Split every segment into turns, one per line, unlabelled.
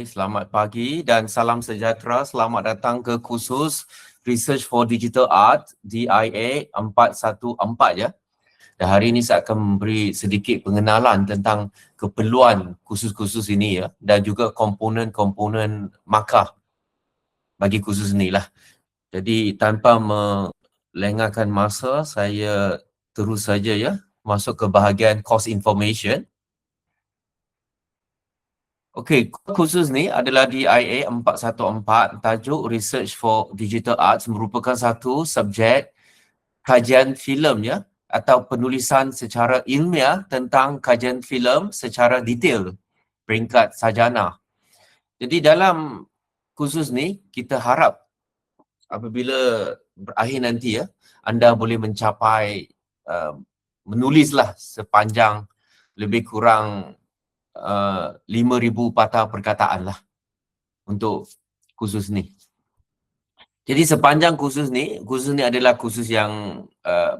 Selamat pagi dan salam sejahtera. Selamat datang ke kursus Research for Digital Art DIA 414 ya. Dan hari ini saya akan memberi sedikit pengenalan tentang keperluan kursus-kursus ini ya, dan juga komponen-komponen markah bagi kursus ini lah. Jadi tanpa melengahkan masa, saya terus saja ya masuk ke bahagian course information. Okey, kursus ni adalah DIA 414, tajuk Research for Digital Arts, merupakan satu subjek kajian filem ya, atau penulisan secara ilmiah tentang kajian filem secara detail peringkat sarjana. Jadi dalam kursus ni kita harap apabila berakhir nanti ya, anda boleh mencapai menulislah sepanjang lebih kurang 5,000 patah perkataan lah untuk kursus ni. Jadi sepanjang kursus ni adalah kursus yang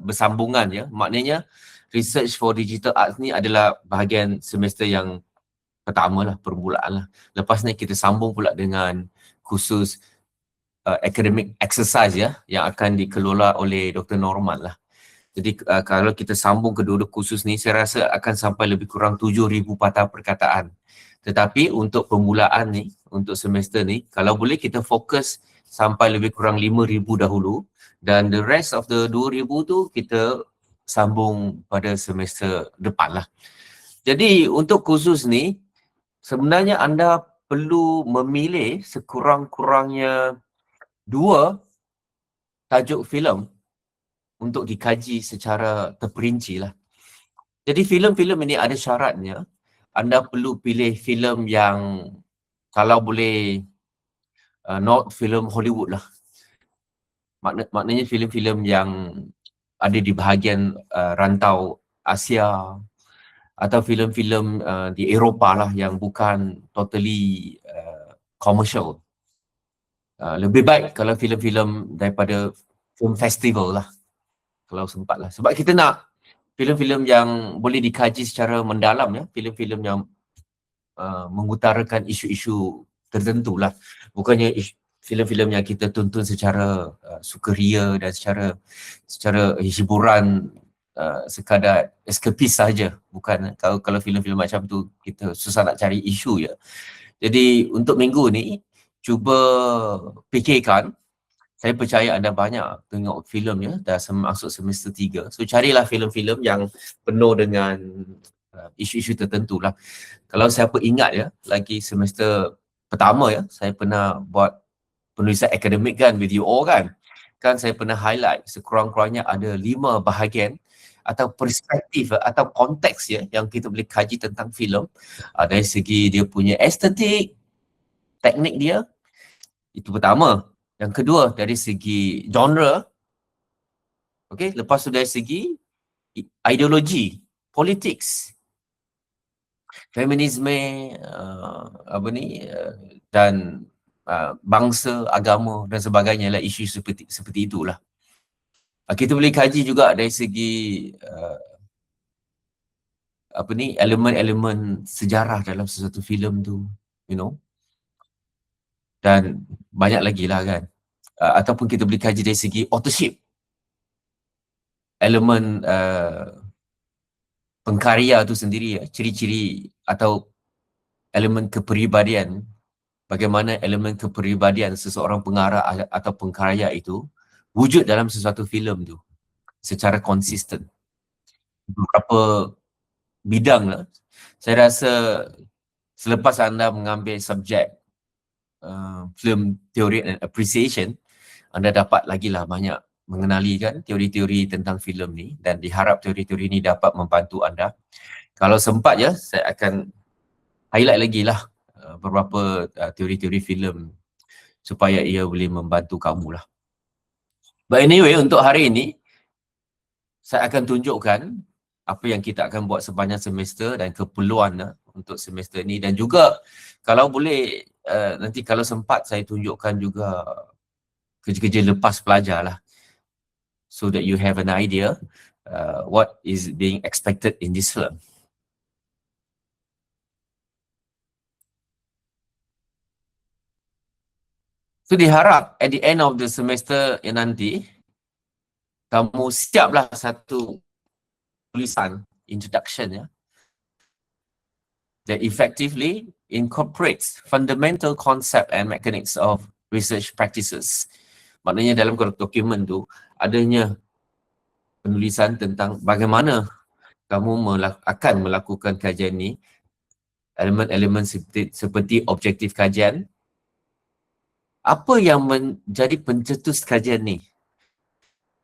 bersambungan ya. Maknanya Research for Digital Arts ni adalah bahagian semester yang pertama lah, permulaan lah. Lepas ni kita sambung pula dengan kursus academic exercise ya, yang akan dikelola oleh Dr. Norman lah. Jadi kalau kita sambung kedua-dua kursus ni, saya rasa akan sampai lebih kurang 7,000 patah perkataan. Tetapi untuk permulaan ni, untuk semester ni, kalau boleh kita fokus sampai lebih kurang 5,000 dahulu, dan the rest of the 2,000 tu kita sambung pada semester depan lah. Jadi untuk kursus ni, sebenarnya anda perlu memilih sekurang-kurangnya 2 tajuk filem untuk dikaji secara terperinci lah. Jadi filem-filem ini ada syaratnya. Anda perlu pilih filem yang kalau boleh not filem Hollywood lah. Maknanya filem-filem yang ada di bahagian rantau Asia, atau filem-filem di Eropah lah yang bukan totally commercial. Lebih baik kalau filem-filem daripada film festival lah, kalau sempat lah. Sebab kita nak filem-filem yang boleh dikaji secara mendalam ya, filem-filem yang mengutarakan isu-isu tertentu lah. Bukannya filem-filem yang kita tonton secara sukaria dan secara hiburan, sekadar escapist saja. Bukan, kalau filem-filem macam tu kita susah nak cari isu ya. Jadi untuk minggu ni cuba fikirkan. Saya percaya anda banyak tengok filem ya, dah masuk semester 3. So carilah filem-filem yang penuh dengan isu-isu tertentu lah. Kalau siapa ingat ya, lagi semester pertama ya, saya pernah buat penulisan akademik kan, with you all kan. Kan saya pernah highlight sekurang-kurangnya ada 5 bahagian atau perspektif atau konteks ya yang kita boleh kaji tentang filem. Dari segi dia punya estetik, teknik dia, itu pertama. Yang kedua dari segi genre. Okey, lepas tu dari segi ideologi, politics, feminisme, dan bangsa, agama dan sebagainya lah, isu seperti itulah. Kita boleh kaji juga dari segi elemen-elemen sejarah dalam sesuatu filem tu, you know. Dan banyak lagi lah kan. Ataupun kita boleh kaji dari segi authorship, elemen pengkarya tu sendiri ya, ciri-ciri atau elemen kepribadian, bagaimana elemen kepribadian seseorang pengarah atau pengkarya itu wujud dalam sesuatu filem tu secara konsisten. Beberapa bidang lah. Saya rasa selepas anda mengambil subjek film theory and appreciation, anda dapat lagi lah banyak mengenali kan teori-teori tentang filem ni, dan diharap teori-teori ni dapat membantu anda. Kalau sempat ya, saya akan highlight lagi lah beberapa teori-teori filem supaya ia boleh membantu kamu lah. But anyway, untuk hari ini saya akan tunjukkan apa yang kita akan buat sepanjang semester dan keperluan untuk semester ni, dan juga kalau boleh nanti kalau sempat saya tunjukkan juga kerja-kerja lepas pelajar lah, so that you have an idea what is being expected in this film. So diharap at the end of the semester yang nanti, kamu siaplah satu tulisan introduction ya, that effectively incorporates fundamental concept and mechanics of research practices. Maknanya dalam dokumen tu adanya penulisan tentang bagaimana kamu akan melakukan kajian ni, elemen-elemen seperti objektif kajian, apa yang menjadi pencetus kajian ni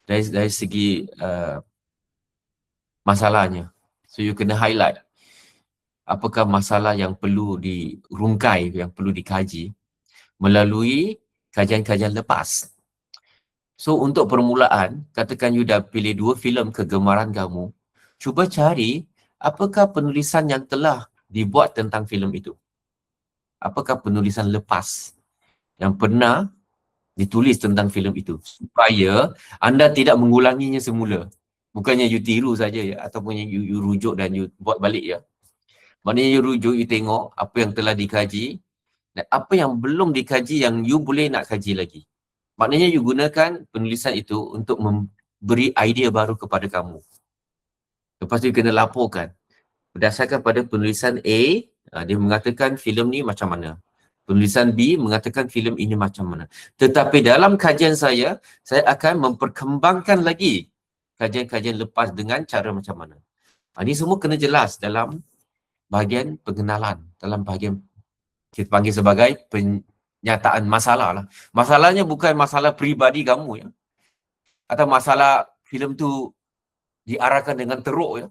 dari segi masalahnya. So you kena highlight apakah masalah yang perlu dirungkai, yang perlu dikaji melalui kajian-kajian lepas. So untuk permulaan, katakan you dah pilih 2 filem kegemaran kamu, cuba cari apakah penulisan yang telah dibuat tentang filem itu. Apakah penulisan lepas yang pernah ditulis tentang filem itu, supaya anda tidak mengulanginya semula. Bukannya you tiru saja ya, ataupun you rujuk dan you buat balik ya. Maknanya you rujuk, you tengok apa yang telah dikaji dan apa yang belum dikaji yang you boleh nak kaji lagi. Maknanya you gunakan penulisan itu untuk memberi idea baru kepada kamu. Lepas tu you kena laporkan. Berdasarkan pada penulisan A, dia mengatakan filem ni macam mana. Penulisan B mengatakan filem ini macam mana. Tetapi dalam kajian saya akan memperkembangkan lagi kajian-kajian lepas dengan cara macam mana. Ini semua kena jelas dalam bahagian pengenalan, dalam bahagian kita panggil sebagai penyataan masalah lah. Masalahnya bukan masalah peribadi kamu ya. Atau masalah filem tu diarahkan dengan teruk ya.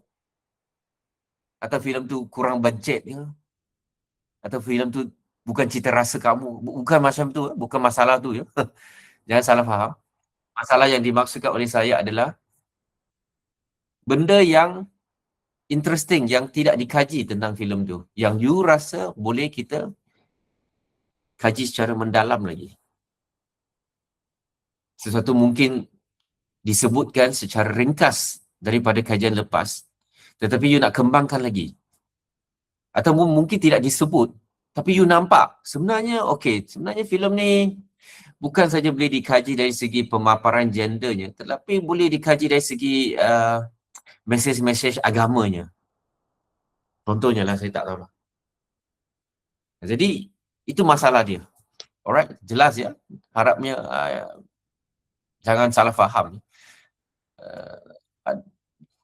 Atau filem tu kurang bajet ya. Atau filem tu bukan cita rasa kamu. Bukan macam tu, bukan masalah tu ya. Jangan salah faham. Masalah yang dimaksudkan oleh saya adalah benda yang interesting, yang tidak dikaji tentang filem tu. Yang you rasa boleh kita kaji secara mendalam lagi. Sesuatu mungkin disebutkan secara ringkas daripada kajian lepas, tetapi you nak kembangkan lagi. Atau mungkin tidak disebut, tapi you nampak sebenarnya sebenarnya filem ni bukan saja boleh dikaji dari segi pemaparan gendernya, tetapi boleh dikaji dari segi mesej-mesej agamanya. Contohnya lah, saya tak tahu lah. Jadi itu masalah dia. Alright, jelas ya. Harapnya jangan salah faham.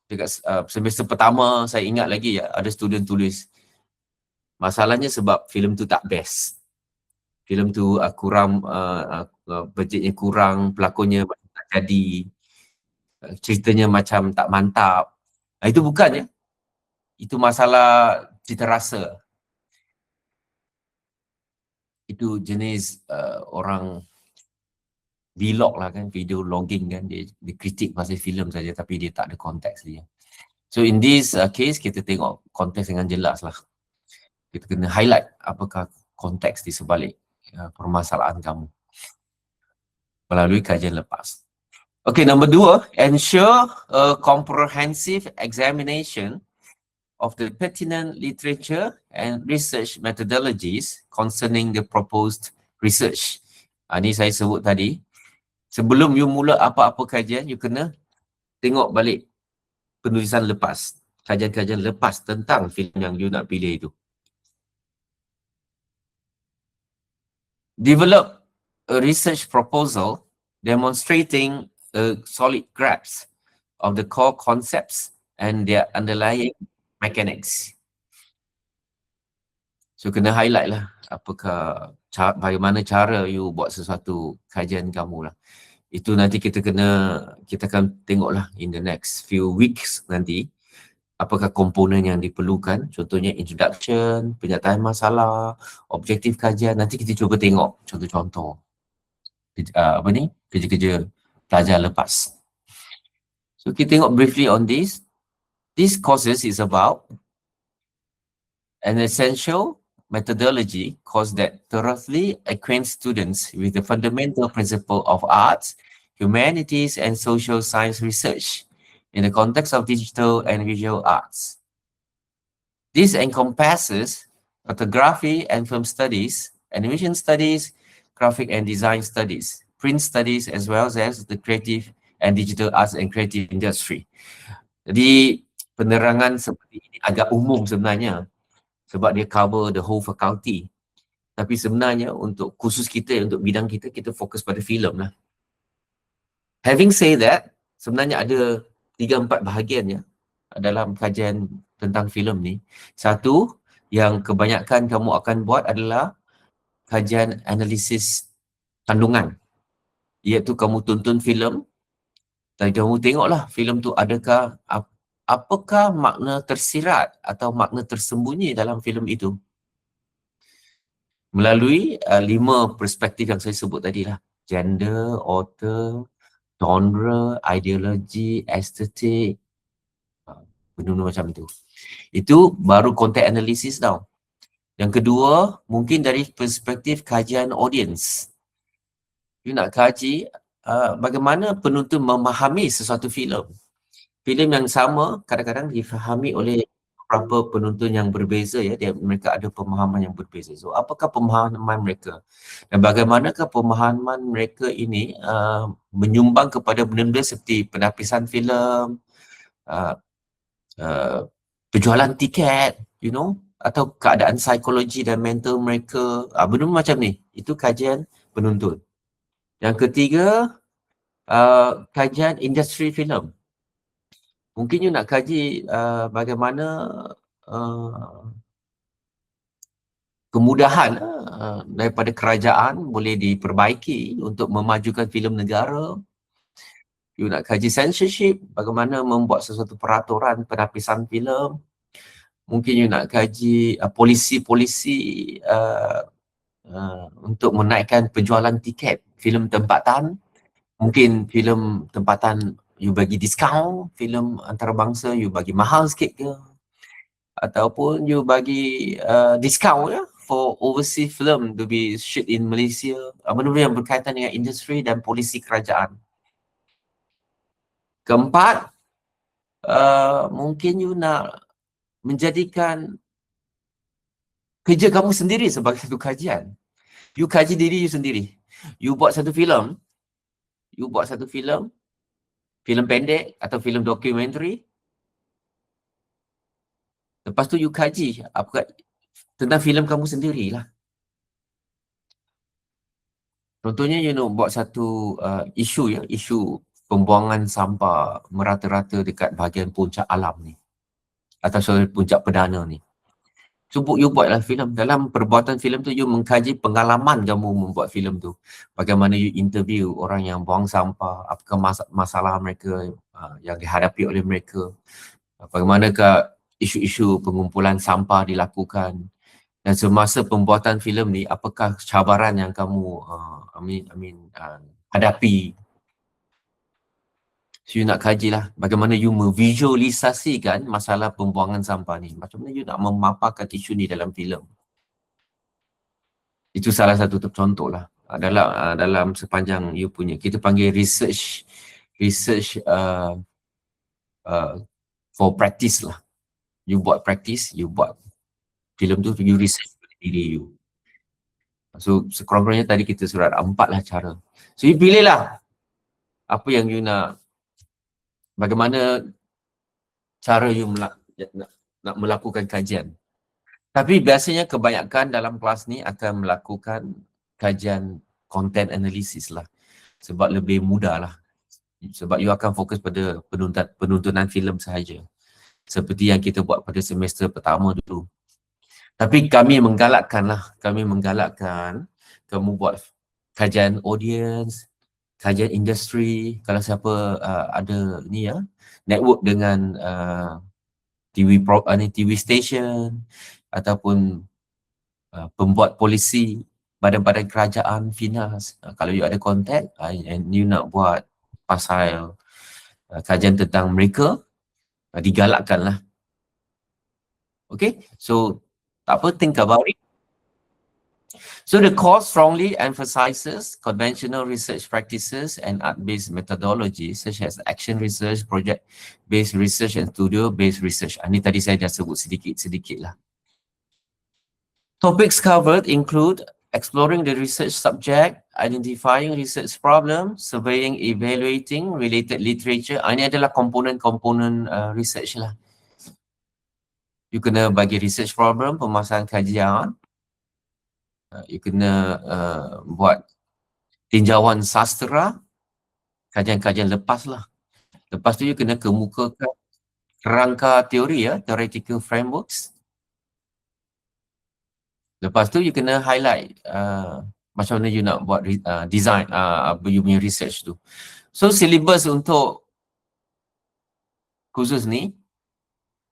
Dekat semester pertama saya ingat lagi ya, ada student tulis masalahnya sebab filem tu tak best. Filem tu kurang budgetnya kurang, pelakonnya macam tak jadi, ceritanya macam tak mantap. Itu bukan ya. Itu masalah cita rasa. Itu jenis orang vlog lah kan, video logging kan, dia kritik pasal filem saja tapi dia tak ada konteks dia. So in this case, kita tengok konteks dengan jelas lah. Kita kena highlight apakah konteks di sebalik permasalahan kamu melalui kajian lepas. Okay, number 2, ensure a comprehensive examination of the pertinent literature and research methodologies concerning the proposed research. Ini saya sebut tadi. Sebelum you mula apa-apa kajian, you kena tengok balik penulisan lepas, kajian-kajian lepas tentang filem yang you nak pilih itu. Develop a research proposal demonstrating a solid grasp of the core concepts and their underlying mechanics. So kena highlight lah apakah bagaimana cara you buat sesuatu kajian kamu lah. Itu nanti kita akan tengoklah in the next few weeks nanti apakah komponen yang diperlukan, contohnya introduction, penyataan masalah, objektif kajian. Nanti kita cuba tengok contoh-contoh kerja-kerja pelajar lepas. So kita tengok briefly on this. This courses is about an essential methodology course that thoroughly acquaints students with the fundamental principle of arts, humanities, and social science research in the context of digital and visual arts. This encompasses photography and film studies, animation studies, graphic and design studies, print studies, as well as the creative and digital arts and creative industry. Jadi penerangan seperti ini agak umum sebenarnya sebab dia cover the whole faculty. Tapi sebenarnya untuk khusus kita, untuk bidang kita, kita fokus pada filem lah. Having said that, sebenarnya ada 3-4 bahagiannya dalam kajian tentang filem ni. Satu, yang kebanyakan kamu akan buat adalah kajian analisis kandungan. Iaitu kamu tonton filem dan kamu tengoklah filem tu adakah, apakah makna tersirat atau makna tersembunyi dalam filem itu. Melalui 5 perspektif yang saya sebut tadi lah. Gender, author, genre, ideologi, estetik, benda-benda macam itu. Itu baru konteks analisis tau. Yang kedua, mungkin dari perspektif kajian audience. You nak kaji bagaimana penonton memahami sesuatu filem. Filem yang sama kadang-kadang difahami oleh beberapa penonton yang berbeza ya, mereka ada pemahaman yang berbeza. So apakah pemahaman mereka dan bagaimanakah pemahaman mereka ini menyumbang kepada benda-benda seperti penapisan filem, penjualan tiket, you know, atau keadaan psikologi dan mental mereka, benda macam ni. Itu kajian penonton. Yang ketiga, kajian industri filem. Mungkin you nak kaji bagaimana kemudahan daripada kerajaan boleh diperbaiki untuk memajukan filem negara. You nak kaji censorship, bagaimana membuat sesuatu peraturan penapisan filem. Mungkin you nak kaji polisi-polisi untuk menaikkan penjualan tiket filem tempatan. Mungkin filem tempatan you bagi diskaun, filem antarabangsa you bagi mahal sikit ke, ataupun you bagi diskaun ya for overseas film to be shoot in Malaysia. Benda-benda yang berkaitan dengan industri dan polisi kerajaan. Keempat, mungkin you nak menjadikan kerja kamu sendiri sebagai satu kajian. You kaji diri you sendiri. You buat satu filem, filem pendek atau filem dokumentari. Lepas tu you kaji apa tentang filem kamu sendirilah. Contohnya you nak buat satu isu pembuangan sampah merata-rata dekat bahagian puncak alam ni atau puncak perdana ni. So you buatlah filem. Dalam perbuatan filem tu you mengkaji pengalaman kamu membuat filem tu. Bagaimana you interview orang yang buang sampah, apakah masalah mereka yang dihadapi oleh mereka. Bagaimanakah isu-isu pengumpulan sampah dilakukan. Dan semasa pembuatan filem ni apakah cabaran yang kamu hadapi. So you nak kajilah bagaimana you memvisualisasikan masalah pembuangan sampah ni. Macam mana you nak memaparkan isu ni dalam filem. Itu salah satu contoh lah. Dalam sepanjang you punya, kita panggil research for practice lah. You buat practice, you buat filem tu, you research diri you. So sekurang-kurangnya tadi kita surat 4 lah cara. So you pilihlah apa yang you nak, bagaimana cara you nak melakukan kajian. Tapi biasanya kebanyakan dalam kelas ni akan melakukan kajian content analysis lah. Sebab lebih mudah lah. Sebab you akan fokus pada penontonan filem sahaja. Seperti yang kita buat pada semester pertama dulu. Tapi kami menggalakkan kamu buat kajian audience, kajian industri. Kalau siapa ada ni ya, network dengan TV station ataupun pembuat polisi, badan-badan kerajaan, FINAS. Kalau you ada kontak and you nak buat pasal kajian tentang mereka, digalakkanlah. Okay, so tak apa, think about it. So the course strongly emphasizes conventional research practices and art-based methodologies such as action research, project-based research and studio-based research. Ini tadi saya dah sebut sedikit-sedikit lah. Topics covered include exploring the research subject, identifying research problem, surveying, evaluating related literature. Ini adalah komponen-komponen research lah. You kena bagi research problem, pemasaran kajian. You kena buat tinjauan sastra, kajian-kajian lepas lah. Lepas tu you kena kemukakan kerangka teori ya, theoretical frameworks. Lepas tu you kena highlight macam mana you nak buat design you punya research tu. So syllabus untuk kursus ni,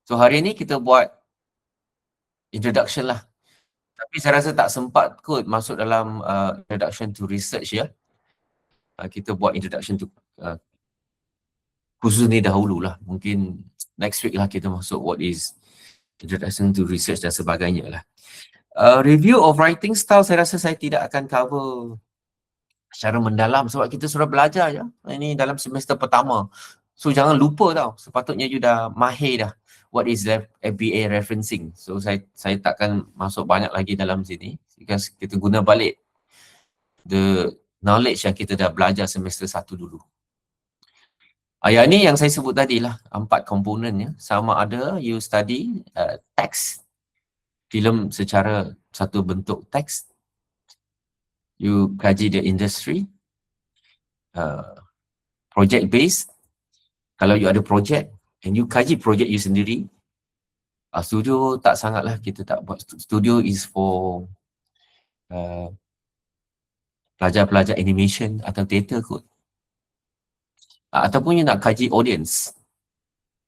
so hari ni kita buat introduction lah. Tapi saya rasa tak sempat kot masuk dalam introduction to research ya. Kita buat introduction to kursus ni dahululah. Mungkin next week lah kita masuk what is introduction to research dan sebagainya lah. Review of writing style saya rasa saya tidak akan cover secara mendalam sebab kita sudah belajar ya. Ini dalam semester pertama. So jangan lupa tau, sepatutnya you dah mahir dah what is FBA referencing. So saya takkan masuk banyak lagi dalam sini because kita guna balik the knowledge yang kita dah belajar semester 1 dulu. Yang ni yang saya sebut tadi lah, 4 komponennya. Sama ada you study text, filem secara satu bentuk teks, you kaji the industry, project based. Kalau you ada project and you kaji project you sendiri, studio tak sangatlah kita tak buat. Studio is for pelajar-pelajar animation atau theater kot. Ataupun you nak kaji audience.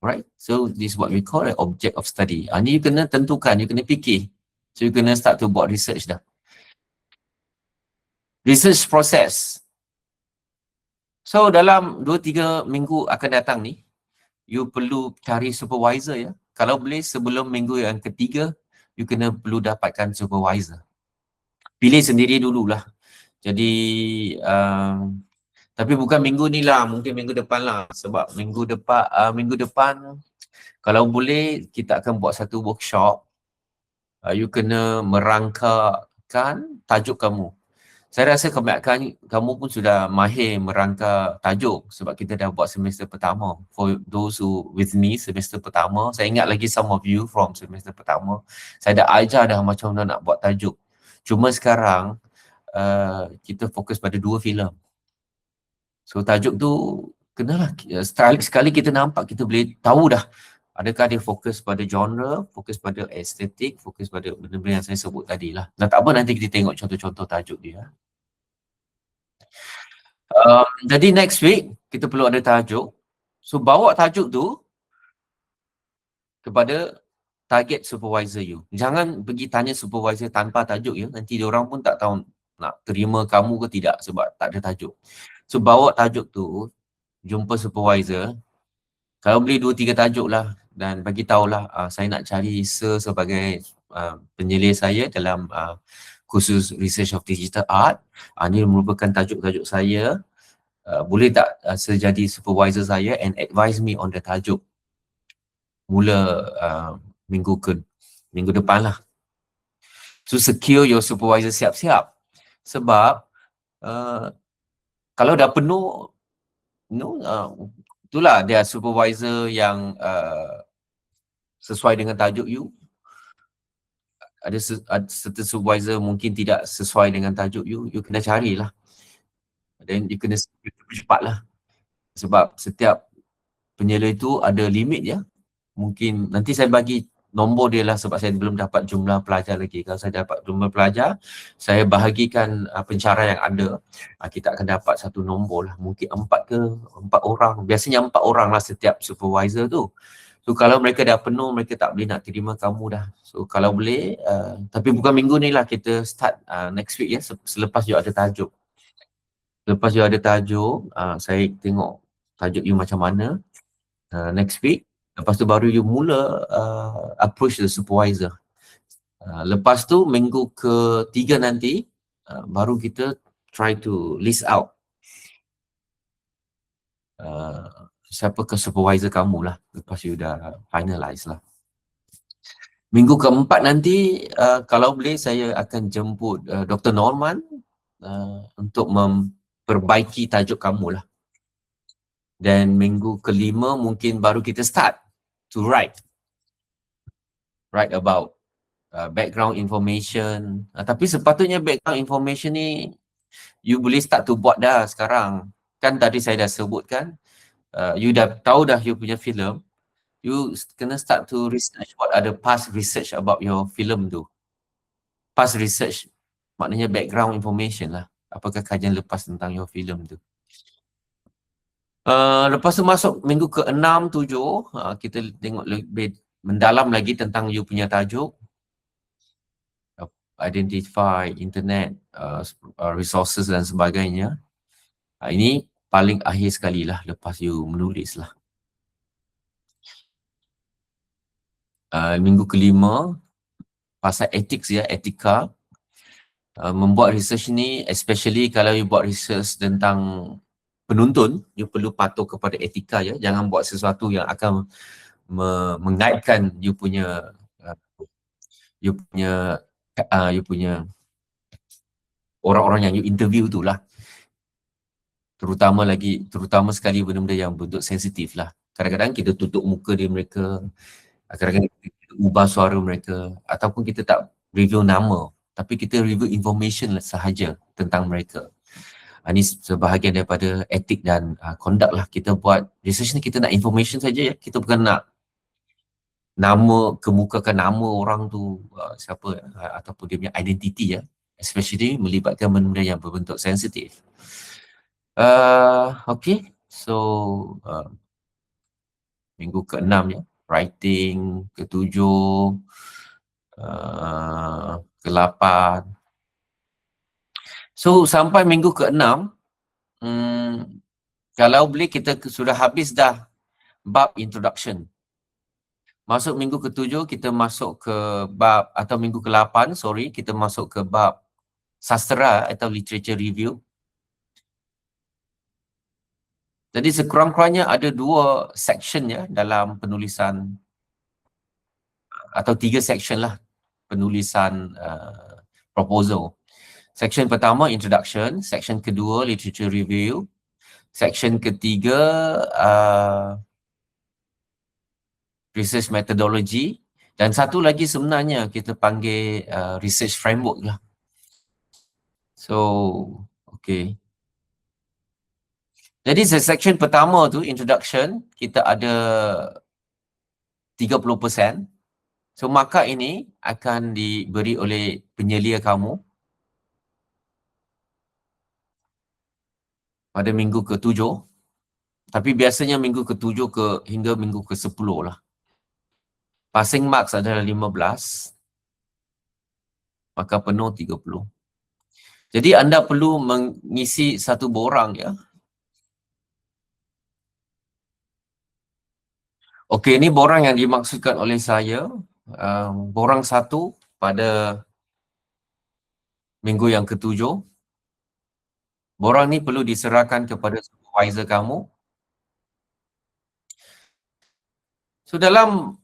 Right? So this is what we call an object of study. Ni you kena tentukan, you kena fikir. So you kena start to buat research dah. Research process. So dalam 2-3 minggu akan datang ni, you perlu cari supervisor ya. Kalau boleh sebelum minggu yang ketiga, you kena perlu dapatkan supervisor. Pilih sendiri dululah. Jadi, tapi bukan minggu ni lah, mungkin minggu depan lah. Sebab minggu depan, kalau boleh kita akan buat satu workshop. You kena merangkakan tajuk kamu. Saya rasa kebanyakan kamu pun sudah mahir merangka tajuk sebab kita dah buat semester pertama. For those who with me semester pertama, saya ingat lagi some of you from semester pertama, saya dah ajar dah macam mana nak buat tajuk. Cuma sekarang kita fokus pada 2 filem. So tajuk tu kenalah sekali kita nampak kita boleh tahu dah adakah dia fokus pada genre, fokus pada estetik, fokus pada benda-benda yang saya sebut tadi lah. Dan tak apa nanti kita tengok contoh-contoh tajuk dia. Jadi next week kita perlu ada tajuk. So bawa tajuk tu kepada target supervisor you. Jangan pergi tanya supervisor tanpa tajuk ya. Nanti diorang pun tak tahu nak terima kamu ke tidak sebab tak ada tajuk. So bawa tajuk tu, jumpa supervisor. Kalau boleh 2-3 tajuk lah dan bagi tahulah saya nak cari sebagai penyelidik saya dalam kursus Research of Digital Art. Ini merupakan tajuk-tajuk saya. Boleh tak saya jadi supervisor saya and advise me on the tajuk mula minggu depan lah. So secure your supervisor siap-siap sebab kalau dah penuh itulah dia supervisor yang sesuai dengan tajuk you. Ada certain supervisor mungkin tidak sesuai dengan tajuk you kena carilah. Dan you kena cepatlah. Sebab setiap penyela itu ada limit ya. Mungkin nanti saya bagi nombor dia lah sebab saya belum dapat jumlah pelajar lagi. Kalau saya dapat jumlah pelajar, saya bahagikan pencara yang ada. Kita akan dapat satu nombor lah. Mungkin 4 orang. Biasanya 4 orang lah setiap supervisor tu. So kalau mereka dah penuh, mereka tak boleh nak terima kamu dah. So kalau boleh, tapi bukan minggu ni lah, kita start next week ya. Selepas you ada tajuk. Lepas you ada tajuk, saya tengok tajuk you macam mana next week. Lepas tu baru you mula approach the supervisor. Lepas tu minggu ke-3 nanti, baru kita try to list out siapa ke supervisor kamu lah. Lepas you dah finalize lah. Minggu keempat nanti kalau boleh saya akan jemput Dr. Norman untuk memperbaiki tajuk kamu lah. Dan minggu kelima mungkin baru kita start to write about background information. Tapi sepatutnya background information ni you boleh start to buat dah sekarang. Kan tadi saya dah sebutkan, you dah tahu dah you punya filem, you kena start to research what are the past research about your film tu. Past research maknanya background information lah. Apakah kajian lepas tentang your filem tu. Lepas tu masuk minggu ke-6, 7, kita tengok lebih mendalam lagi tentang you punya tajuk. Identify internet, resources dan sebagainya. Ini paling akhir sekali lah lepas you menulis lah. Minggu kelima, pasal ethics ya, etika. Membuat research ni, especially kalau you buat research tentang penonton, you perlu patuh kepada etika ya. Jangan buat sesuatu yang akan mengaitkan you punya orang-orang yang you interview tu lah. Terutama sekali benda-benda yang bentuk sensitif lah. Kadang-kadang kita tutup muka dia mereka, kadang-kadang kita ubah suara mereka, ataupun kita tak review nama, tapi kita review information sahaja tentang mereka. Ini sebahagian daripada etik dan conduct lah. Kita buat research ni, kita nak information saja ya. Kita bukan nak kemukakan nama orang tu siapa, ataupun dia punya identiti ya. Especially melibatkan benda-benda yang berbentuk sensitif. Okay, so minggu ke-6 ya, writing, ke-7, ke-8. So sampai minggu ke-6, kalau boleh kita sudah habis dah bab introduction. Masuk minggu ke-7 kita masuk ke bab, atau minggu ke-8 sorry, kita masuk ke bab sastera atau literature review. Jadi sekurang-kurangnya ada 2 section ya dalam penulisan, atau 3 section lah penulisan proposal. Section pertama introduction, section kedua literature review, section ketiga research methodology, dan satu lagi sebenarnya kita panggil research framework lah. So, okay. Jadi section pertama tu introduction, kita ada 30%. So markah ini akan diberi oleh penyelia kamu pada minggu ke-7. Tapi biasanya minggu ke-7 hingga minggu ke-10 lah. Passing marks adalah 15. Maka penuh 30. Jadi anda perlu mengisi satu borang ya. Okey, ini borang yang dimaksudkan oleh saya. Borang 1 pada minggu yang ke-7. Borang ni perlu diserahkan kepada supervisor kamu. So dalam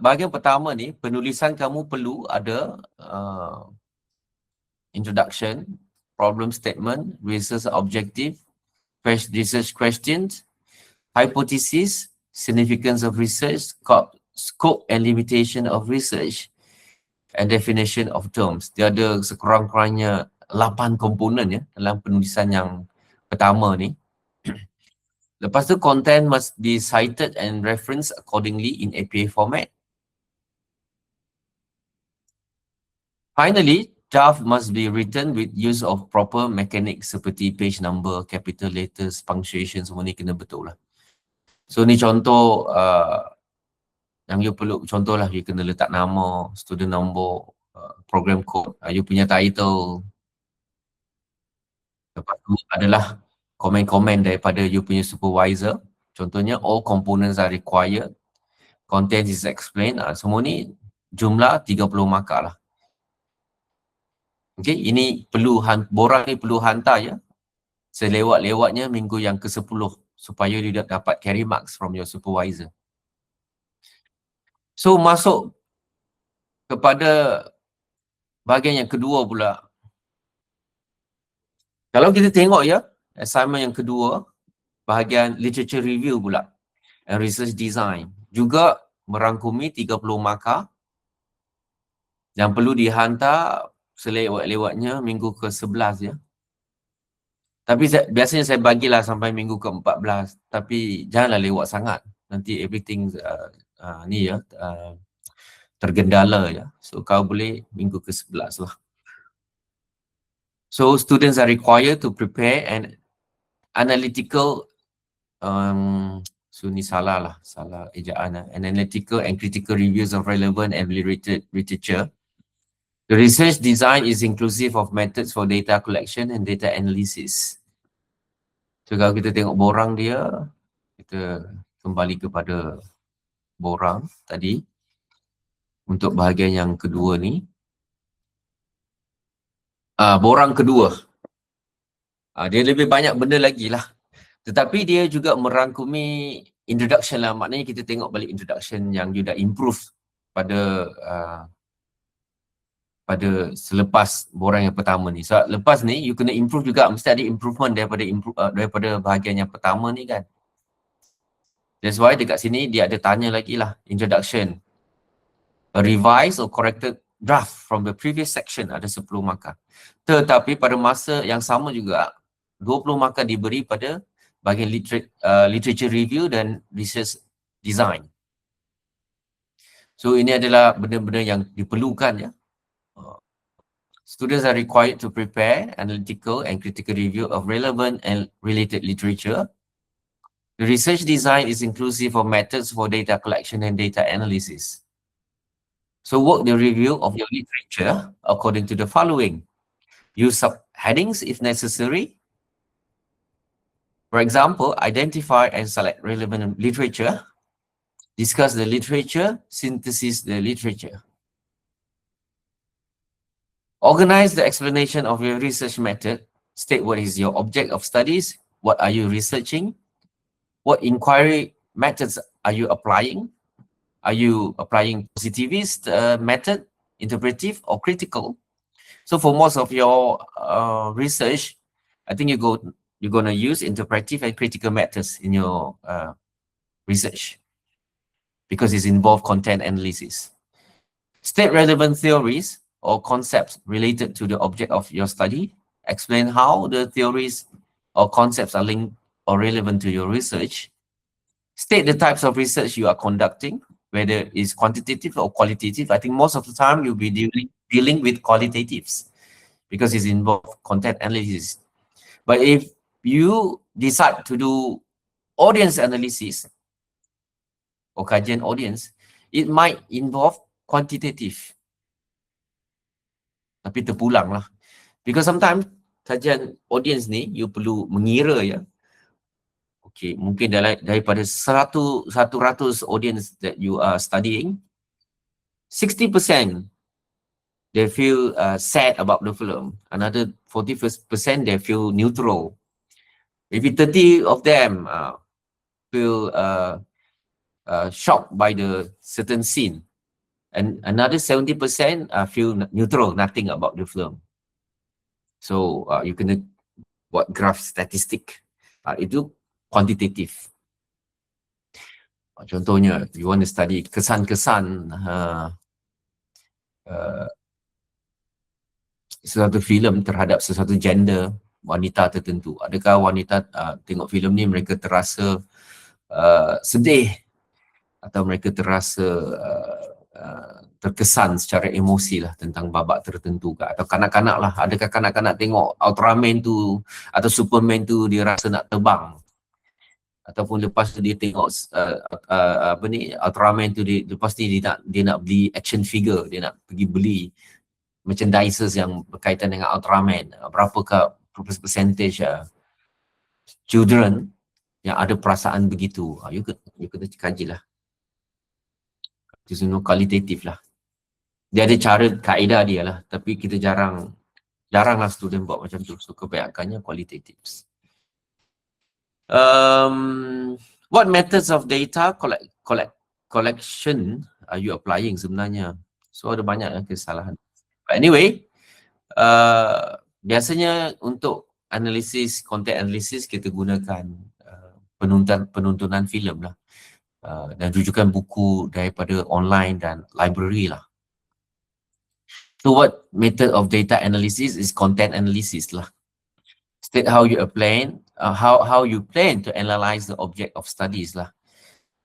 bahagian pertama ni, penulisan kamu perlu ada introduction, problem statement, research objective, research questions, hypothesis, significance of research, scope and limitation of research, and definition of terms. Dia ada sekurang-kurangnya 8 komponen ya dalam penulisan yang pertama ni. Lepas tu content must be cited and referenced accordingly in APA format. Finally, draft must be written with use of proper mechanics seperti page number, capital letters, punctuation, semua ni kena betul lah. So ni contoh yang you perlu, contoh lah you kena letak nama, student number, program code, you punya title. Lepas tu adalah komen-komen daripada you punya supervisor. Contohnya all components are required, content is explained. Semua ni jumlah 30 markah lah. Okay, ini perlu, borang ni perlu hantar ya selewat-lewatnya minggu yang ke-10 supaya you dapat carry marks from your supervisor. So masuk kepada bahagian yang kedua pula. Kalau kita tengok ya, assignment yang kedua, bahagian literature review pula and research design, juga merangkumi 30 markah yang perlu dihantar selewat-lewatnya minggu ke-11 ya. Tapi biasanya saya bagilah sampai minggu ke-14, tapi janganlah lewat sangat. Nanti everything ni ya, tergendala ya. So kau boleh minggu ke-11 lah. So students are required to prepare an analytical so ni salah ejaan. An analytical and critical reviews of relevant and related literature. The research design is inclusive of methods for data collection and data analysis. So kalau kita tengok borang dia, kita kembali kepada borang tadi. Untuk bahagian yang kedua ni, borang kedua, dia lebih banyak benda lagi lah. Tetapi dia juga merangkumi introduction lah. Maknanya kita tengok balik introduction yang you dah improve pada selepas borang yang pertama ni. So lepas ni you kena improve juga, mesti ada improvement daripada bahagian yang pertama ni kan. That's why dekat sini dia ada tanya lagi lah, introduction. A revised or corrected draft from the previous section, ada 10 markah. Tetapi pada masa yang sama juga 20 markah diberi pada bahagian literature review dan research design. So ini adalah benda-benda yang diperlukan ya. Students are required to prepare analytical and critical review of relevant and related literature. The research design is inclusive of methods for data collection and data analysis. So work the review of your literature according to the following. Use subheadings if necessary. For example, identify and select relevant literature. Discuss the literature, synthesis the literature. Organize the explanation of your research method. State what is your object of studies. What are you researching? What inquiry methods are you applying? Are you applying positivist method, interpretive or critical? So for most of your research, I think you're going to use interpretive and critical methods in your research because it's involved content analysis. State relevant theories or concepts related to the object of your study. Explain how the theories or concepts are linked or relevant to your research. State the types of research you are conducting, whether it's quantitative or qualitative. I think most of the time you'll be dealing with qualitatives because it's involved content analysis. But if you decide to do audience analysis or kajian audience, it might involve quantitative. Tapi terpulang lah. Because sometimes kajian audience ni, you perlu mengira ya. Okay, mungkin daripada 100 audience that you are studying, 60% they feel sad about the film. Another 40% they feel neutral. Maybe 30 of them feel shocked by the certain scene. And another 70% feel neutral, nothing about the film. So you can buat graph statistic. Itu quantitative. Contohnya, you want to study kesan-kesan sesuatu filem terhadap sesuatu gender wanita tertentu. Adakah wanita tengok filem ni mereka terasa sedih atau mereka terasa terkesan secara emosi lah tentang babak tertentu ke? Atau kanak-kanak lah, adakah kanak-kanak tengok Ultraman tu atau Superman tu dia rasa nak terbang? Ataupun lepas tu dia tengok Ultraman tu lepas ni dia nak beli action figure, dia nak pergi beli merchandises yang berkaitan dengan Ultraman. Berapakah percentage children yang ada perasaan begitu? You kena kaji lah. Itu semua kualitatif lah. Dia ada cara, kaedah dia lah. Tapi kita jaranglah student buat macam tu. So kebanyakannya kualitatif. What methods of data collection are you applying sebenarnya. So ada banyak kesalahan. But anyway, biasanya untuk analisis, content analysis kita gunakan penontonan filem lah. Dan rujukan buku daripada online dan library lah. So what method of data analysis is content analysis lah. State how you plan, how you plan to analyze the object of studies lah.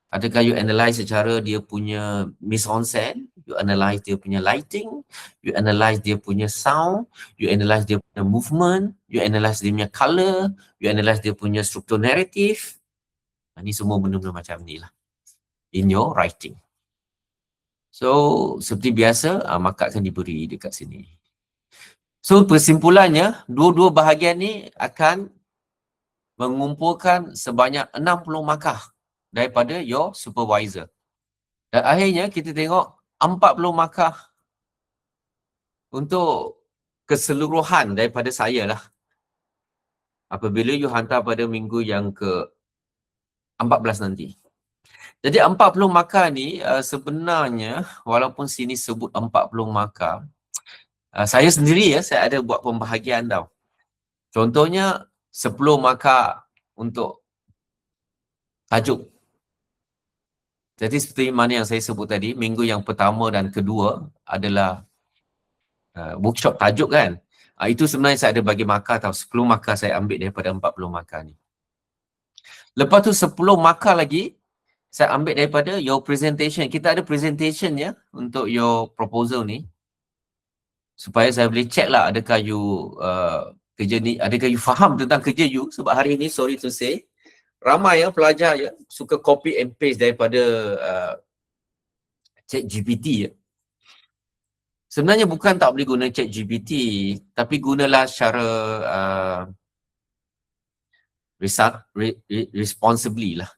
Adakah you analyze secara dia punya mise-en-scène, you analyze dia punya lighting, you analyze dia punya sound, you analyze dia punya movement, you analyze dia punya colour, you analyze dia punya struktur narrative. Ini semua benda-benda macam ni lah in your writing. So seperti biasa, markah akan diberi dekat sini. So kesimpulannya, dua-dua bahagian ni akan mengumpulkan sebanyak 60 markah daripada your supervisor. Dan akhirnya kita tengok 40 markah untuk keseluruhan daripada saya lah. Apabila you hantar pada minggu yang ke-14 nanti. Jadi 40 markah ni sebenarnya walaupun sini sebut 40 markah, saya sendiri saya ada buat pembahagian tau. Contohnya 10 markah untuk tajuk. Jadi seperti mana yang saya sebut tadi, minggu yang pertama dan kedua adalah workshop tajuk kan. Itu sebenarnya saya ada bagi markah tau. 10 markah saya ambil daripada 40 markah ni. Lepas tu 10 markah lagi saya ambil daripada your presentation. Kita ada presentation ya untuk your proposal ni. Supaya saya boleh check lah adakah you kerja ni, adakah you faham tentang kerja you. Sebab hari ni sorry to say, ramai pelajar suka copy and paste daripada ChatGPT Sebenarnya bukan tak boleh guna ChatGPT, tapi gunalah secara responsibly lah.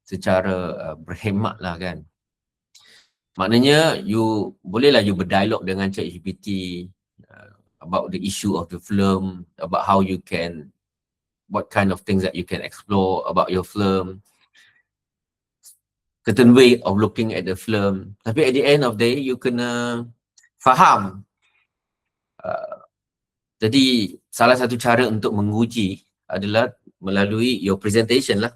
Secara berhemat lah kan. Maknanya you bolehlah you berdialog dengan ChatGPT about the issue of the film, about how you can, what kind of things that you can explore about your film, certain way of looking at the film. Tapi at the end of the day, you kena faham. Jadi salah satu cara untuk menguji adalah melalui your presentation lah.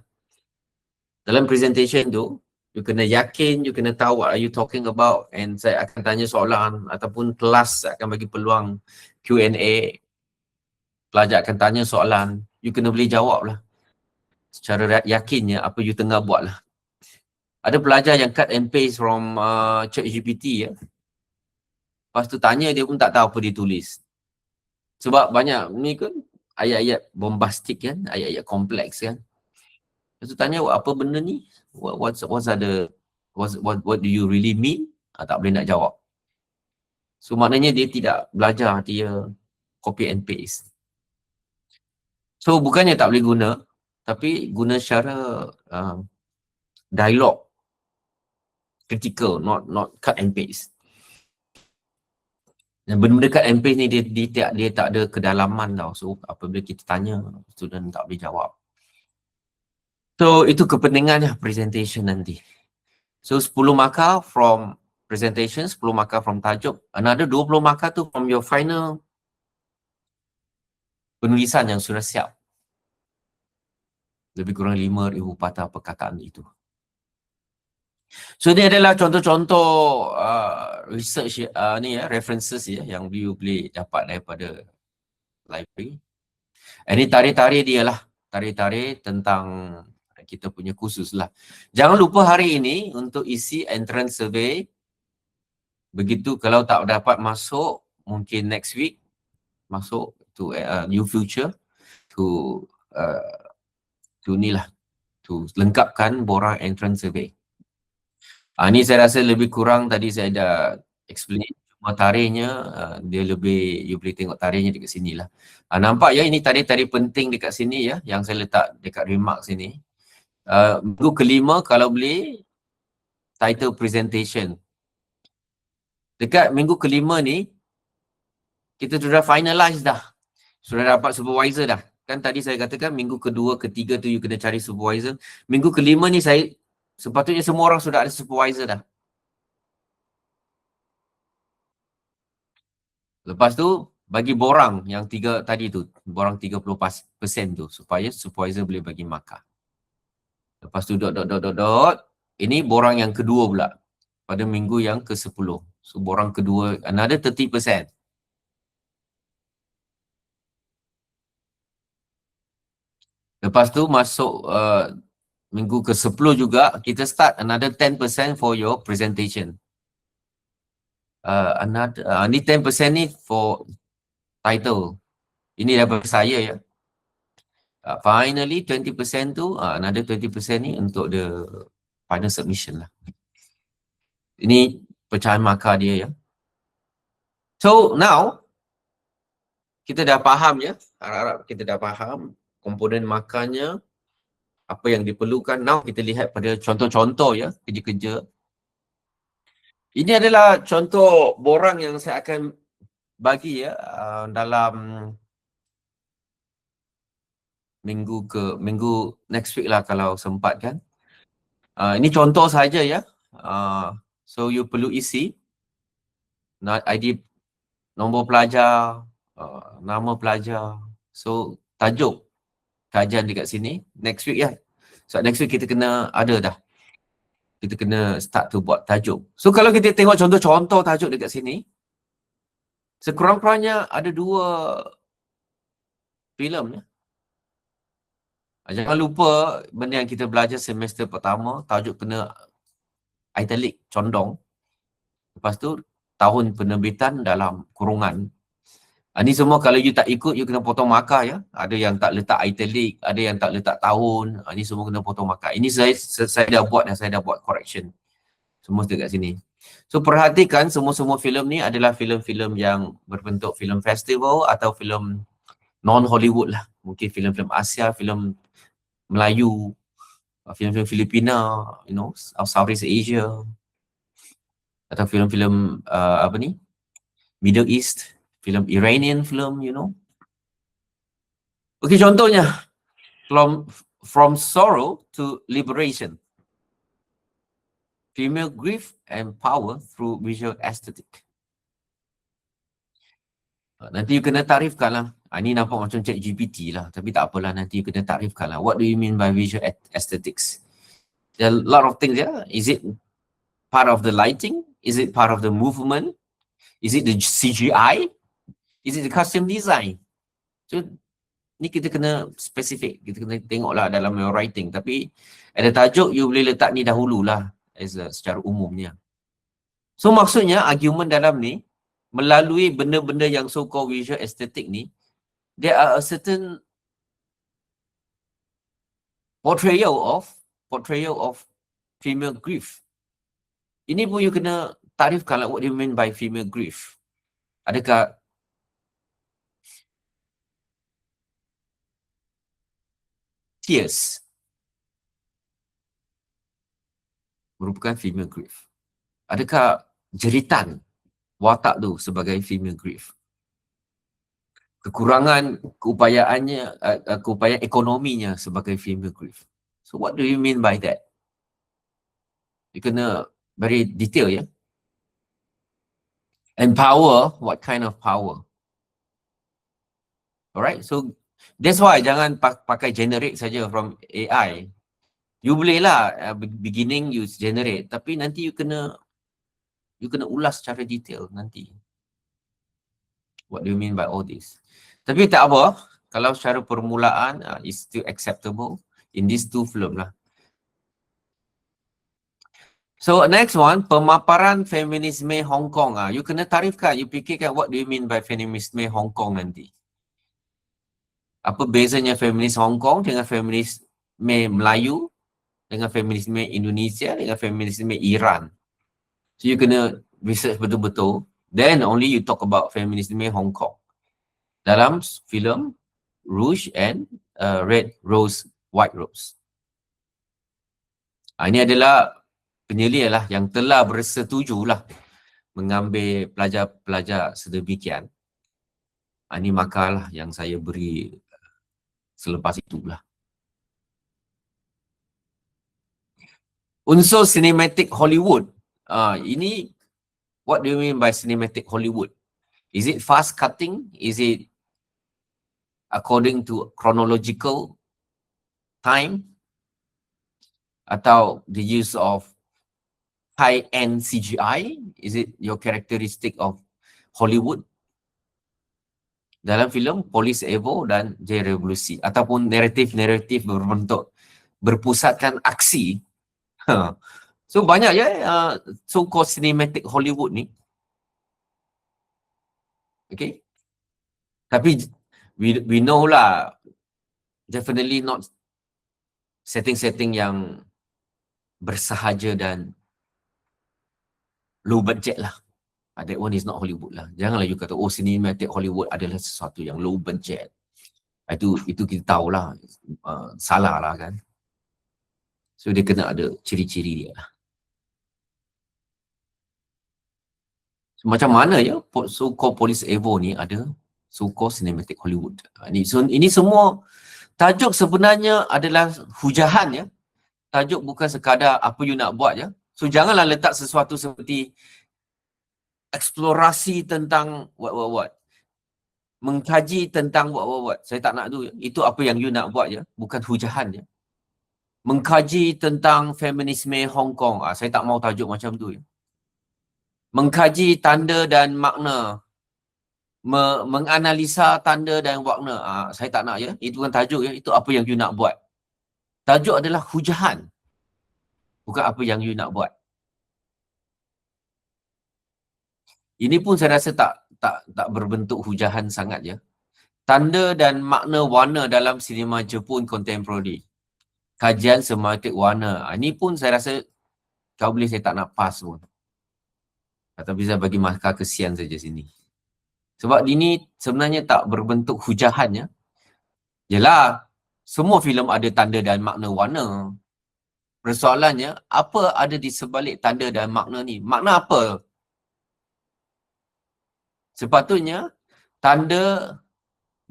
Dalam presentation tu, you kena yakin, you kena tahu what are you talking about, and saya akan tanya soalan ataupun kelas akan bagi peluang Q&A. Pelajar akan tanya soalan, you kena boleh jawab lah. Secara yakinnya apa you tengah buat lah. Ada pelajar yang cut and paste from ChatGPT ya. Lepas tu tanya dia pun tak tahu apa dia tulis. Sebab banyak ni kan ayat-ayat bombastik kan, ayat-ayat kompleks kan. Lepas tu tanya apa benda ni? What do you really mean? Tak boleh nak jawab. So maknanya dia tidak belajar, dia copy and paste. So bukannya tak boleh guna, tapi guna secara dialog critical, not cut and paste. Dan benda-benda cut and paste ni dia tak ada kedalaman tau. So apabila kita tanya, student tak boleh jawab. So itu kepentingannya presentation nanti. So 10 markah from presentation, 10 markah from tajuk, another 20 markah tu from your final penulisan yang sudah siap. Lebih kurang 5,000 patah perkataan itu. So ini adalah contoh-contoh research ni references yang you boleh dapat daripada library. Ini tarik-tarik dia lah, tarik-tarik tentang kita punya kursus lah. Jangan lupa hari ini untuk isi entrance survey. Begitu kalau tak dapat masuk, mungkin next week masuk to new future to ni lah, to lengkapkan borang entrance survey. Ni saya rasa lebih kurang tadi saya dah explain. Cuma tarikhnya dia lebih, you boleh tengok tarikhnya dekat sini lah. Nampak ya, ini tarikh-tarikh penting dekat sini ya, yang saya letak dekat remark sini. Minggu kelima kalau boleh title presentation. Dekat minggu kelima ni kita sudah finalize dah. Sudah dapat supervisor dah. Kan tadi saya katakan minggu kedua, ketiga tu you kena cari supervisor. Minggu kelima ni saya sepatutnya semua orang sudah ada supervisor dah. Lepas tu bagi borang yang tiga tadi tu, borang 30% tu supaya supervisor boleh bagi markah. Lepas tu dot. Ini borang yang kedua pula pada minggu yang ke-10. So borang kedua another 30%. Lepas tu masuk minggu ke-10 juga kita start another 10% for your presentation. Ni 10% ni for title. Ini daripada saya ya. Finally 20% tu another 20% ni untuk the final submission lah. Ini pecahan markah dia ya. So now kita dah faham ya. Harap-harap kita dah faham komponen markahnya, apa yang diperlukan. Now kita lihat pada contoh-contoh ya, kerja-kerja. Ini adalah contoh borang yang saya akan bagi ya dalam minggu next week lah kalau sempat kan. Ini contoh saja ya. So you perlu isi ID, nombor pelajar, nama pelajar. So tajuk kajian dekat sini next week ya. So next week kita kena ada dah. Kita kena start to buat tajuk. So kalau kita tengok contoh-contoh tajuk dekat sini, sekurang-kurangnya ada 2 filem ya. Jangan lupa benda yang kita belajar semester pertama, tajuk kena italic, condong. Lepas tu tahun penerbitan dalam kurungan. Ni semua kalau you tak ikut, you kena potong markah ya. Ada yang tak letak italic, ada yang tak letak tahun. Ni semua kena potong markah. Ini saya dah buat dan saya dah buat correction. Semua dekat sini. So perhatikan semua filem ni adalah filem-filem yang berbentuk filem festival atau filem non-Hollywood lah. Mungkin filem-filem Asia, filem Melayu, filem-filem Filipina, you know, Southeast Asia. Atau filem-filem Middle East, filem Iranian film, you know. Okey, contohnya from sorrow to liberation. Female grief and power through visual aesthetic. Nanti you kena tarifkan lah. Ini nampak macam ChatGPT lah. Tapi tak apalah, nanti you kena tarifkan lah. What do you mean by visual aesthetics? There are a lot of things ya. Is it part of the lighting? Is it part of the movement? Is it the CGI? Is it the costume design? So, ni kita kena spesifik. Kita kena tengoklah dalam your writing. Tapi ada tajuk, you boleh letak ni dahululah secara umumnya. So, maksudnya argument dalam ni, melalui benda-benda yang so-called visual aesthetic ni, there are a certain portrayal of female grief. Ini pun you kena tarifkan lah, what do you mean by female grief? Adakah tears merupakan female grief? Adakah jeritan watak tu sebagai female grief? Kekurangan keupayaannya, keupayaan ekonominya sebagai female grief. So what do you mean by that? You kena very detail ya. And power, what kind of power? Alright, so that's why jangan pakai generate saja from AI. You boleh lah beginning you generate, tapi nanti you kena ulas secara detail nanti. What do you mean by all this? Tapi tak apa, kalau secara permulaan is still acceptable in these 2 film lah. So next one, pemaparan feminisme Hong Kong. You kena tarifkan, you fikirkan what do you mean by feminisme Hong Kong nanti. Apa bezanya feminis Hong Kong dengan feminisme Melayu, dengan feminisme Indonesia, dengan feminisme Iran. So you kena research betul-betul. Then only you talk about feminisme Hong Kong. Dalam filem Rouge and Red Rose, White Rose. Ini adalah penyelidik lah yang telah bersetujulah mengambil pelajar-pelajar sedemikian. Ini makalah yang saya beri selepas itulah. Unsur cinematic Hollywood. Ini what do you mean by cinematic Hollywood? Is it fast cutting? Is it according to chronological time? Atau the use of high-end CGI? Is it your characteristic of Hollywood? Dalam filem Polis Evo dan J Revolusi, ataupun naratif-naratif berbentuk berpusatkan aksi. So banyak ya so-called cinematic Hollywood ni. Okay. Tapi we know lah, definitely not setting-setting yang bersahaja dan low budget lah. That one is not Hollywood lah. Janganlah you kata, oh cinematic Hollywood adalah sesuatu yang low budget. Itu kita tahulah, salah lah kan. So dia kena ada ciri-ciri dia lah. So, macam mana ya so-called Polis Evo ni ada so-called cinematic Hollywood. Ini semua tajuk sebenarnya adalah hujahan ya. Tajuk bukan sekadar apa you nak buat ya. So janganlah letak sesuatu seperti eksplorasi tentang what. Mengkaji tentang what. Saya tak nak tu ya. Itu apa yang you nak buat ya. Bukan hujahan ya. Mengkaji tentang feminisme Hong Kong. Saya tak mau tajuk macam tu ya. Mengkaji tanda dan makna. Menganalisa tanda dan makna. Saya tak nak ya. Itu bukan tajuk ya. Itu apa yang you nak buat. Tajuk adalah hujahan. Bukan apa yang you nak buat. Ini pun saya rasa tak berbentuk hujahan sangat ya. Tanda dan makna warna dalam sinema Jepun kontemporari. Kajian semiotik warna. Ini pun saya rasa kau boleh saya tak nak pass pun. Tapi saya bagi markah kesian saja sini. Sebab ini sebenarnya tak berbentuk hujahan ya. Yelah, semua filem ada tanda dan makna warna. Persoalannya, apa ada di sebalik tanda dan makna ni? Makna apa? Sepatutnya tanda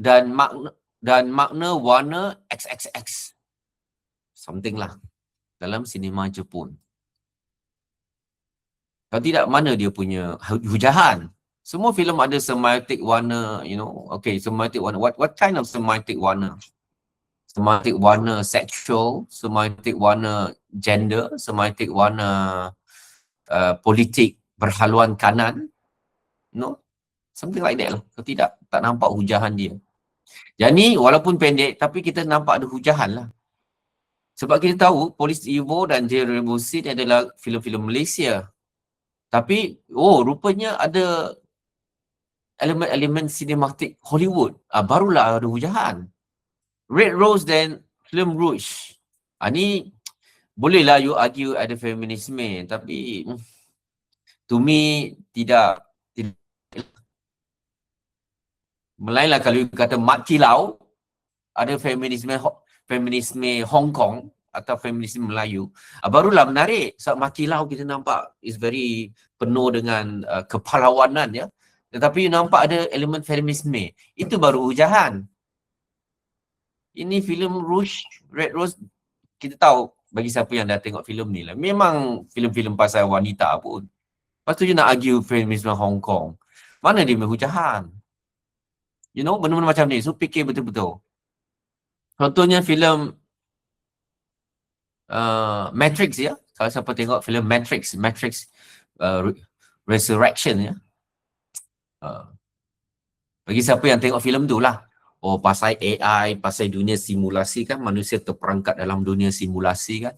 dan makna warna XXX. Something lah dalam sinema Jepun. Kalau tidak, mana dia punya hujahan? Semua filem ada semiotik warna, you know. Okay, semiotik warna. What kind of semiotik warna? Semiotik warna sexual, semiotik warna gender, semiotik warna politik berhaluan kanan. No? Something like that lah. Kalau tidak, tak nampak hujahan dia. Jadi, walaupun pendek, tapi kita nampak ada hujahan lah. Sebab kita tahu, Polis Evo dan J Revolusi adalah filem-filem Malaysia. Tapi, rupanya ada elemen-elemen sinematik Hollywood. Barulah ada hujahan. Red Rose dan Film Rouge. Ni, bolehlah you argue ada feminisme. Tapi, to me, tidak. Melainlah kalau you kata Mat Kilau, ada feminisme Hong Kong atau feminisme Melayu, barulah menarik. Sebab Mat Kilau kita nampak is very penuh dengan kepahlawanan ya. Tetapi you nampak ada elemen feminisme. Itu baru hujahan. Ini filem Rouge, Red Rose, kita tahu bagi siapa yang dah tengok filem ni lah. Memang filem-filem pasal wanita pun. Lepas tu you nak argue feminisme Hong Kong. Mana dia punya hujahan? You know, benda-benda macam ni. So, fikir betul-betul. Contohnya filem Matrix ya. Kalau siapa tengok filem Matrix Resurrection ya. Bagi siapa yang tengok filem tu lah. Pasal AI, pasal dunia simulasi kan. Manusia terperangkap dalam dunia simulasi kan.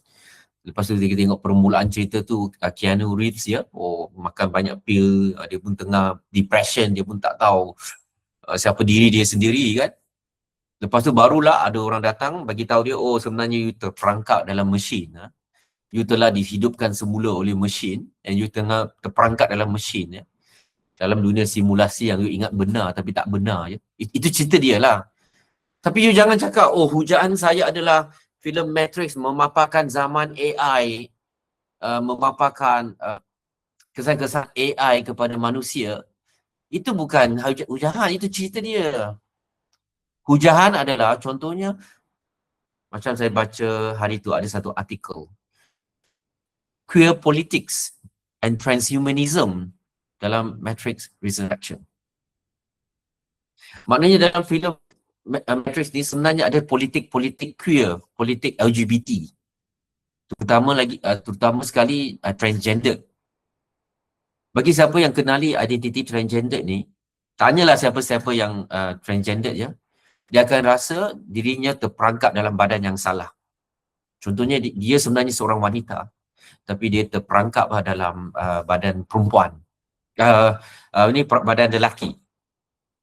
Lepas tu kita tengok permulaan cerita tu Keanu Reeves ya. Makan banyak pil. Dia pun tengah depression. Dia pun tak tahu siapa diri dia sendiri kan. Lepas tu barulah ada orang datang bagi tahu dia, sebenarnya you terperangkap dalam mesin. You telah dihidupkan semula oleh mesin and you tengah terperangkap dalam mesin ya. Dalam dunia simulasi yang you ingat benar tapi tak benar ya. Itu cerita dia lah. Tapi you jangan cakap, hujaan saya adalah filem Matrix memaparkan zaman AI, memaparkan kesan-kesan AI kepada manusia. Itu bukan hujahan, itu cerita dia. Hujahan adalah contohnya, macam saya baca hari tu ada satu artikel. Queer Politics and Transhumanism dalam Matrix Resurrection. Maknanya dalam filem Matrix ni sebenarnya ada politik-politik queer, politik LGBT. Terutama sekali transgender. Bagi siapa yang kenali identiti transgender ni, tanyalah siapa-siapa yang transgender je, dia akan rasa dirinya terperangkap dalam badan yang salah. Contohnya dia sebenarnya seorang wanita, tapi dia terperangkap dalam badan perempuan. Ini badan lelaki.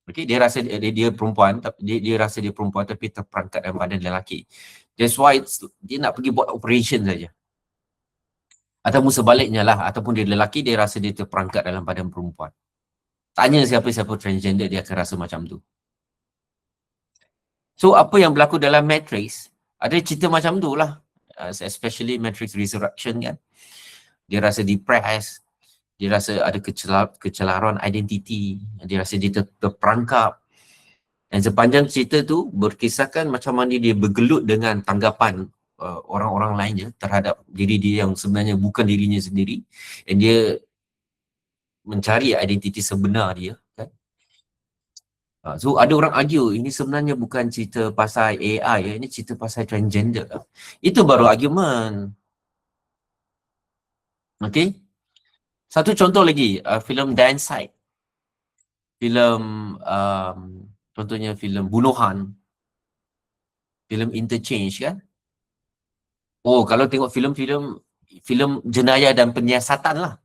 Okay, dia rasa dia perempuan, tapi dia rasa dia perempuan tapi terperangkap dalam badan lelaki. That's why dia nak pergi buat operation saja. Ataupun sebaliknya lah, ataupun dia lelaki, dia rasa dia terperangkap dalam badan perempuan. Tanya siapa-siapa transgender, dia akan rasa macam tu. So, apa yang berlaku dalam Matrix, ada cerita macam tu lah. Especially Matrix Resurrection kan. Dia rasa depressed, dia rasa ada kecelaruan identiti, dia rasa dia terperangkap. Dan sepanjang cerita tu berkisahkan macam mana dia bergelut dengan tanggapan orang-orang lainnya terhadap diri dia yang sebenarnya bukan dirinya sendiri, dan dia mencari identiti sebenar dia kan. So ada orang argue ini sebenarnya bukan cerita pasal AI, ini cerita pasal transgender. Itu baru argument. Okay, satu contoh lagi, filem Downside, filem contohnya filem Bunuhan, filem Interchange kan. Oh, kalau tengok filem jenayah dan penyiasatan lah.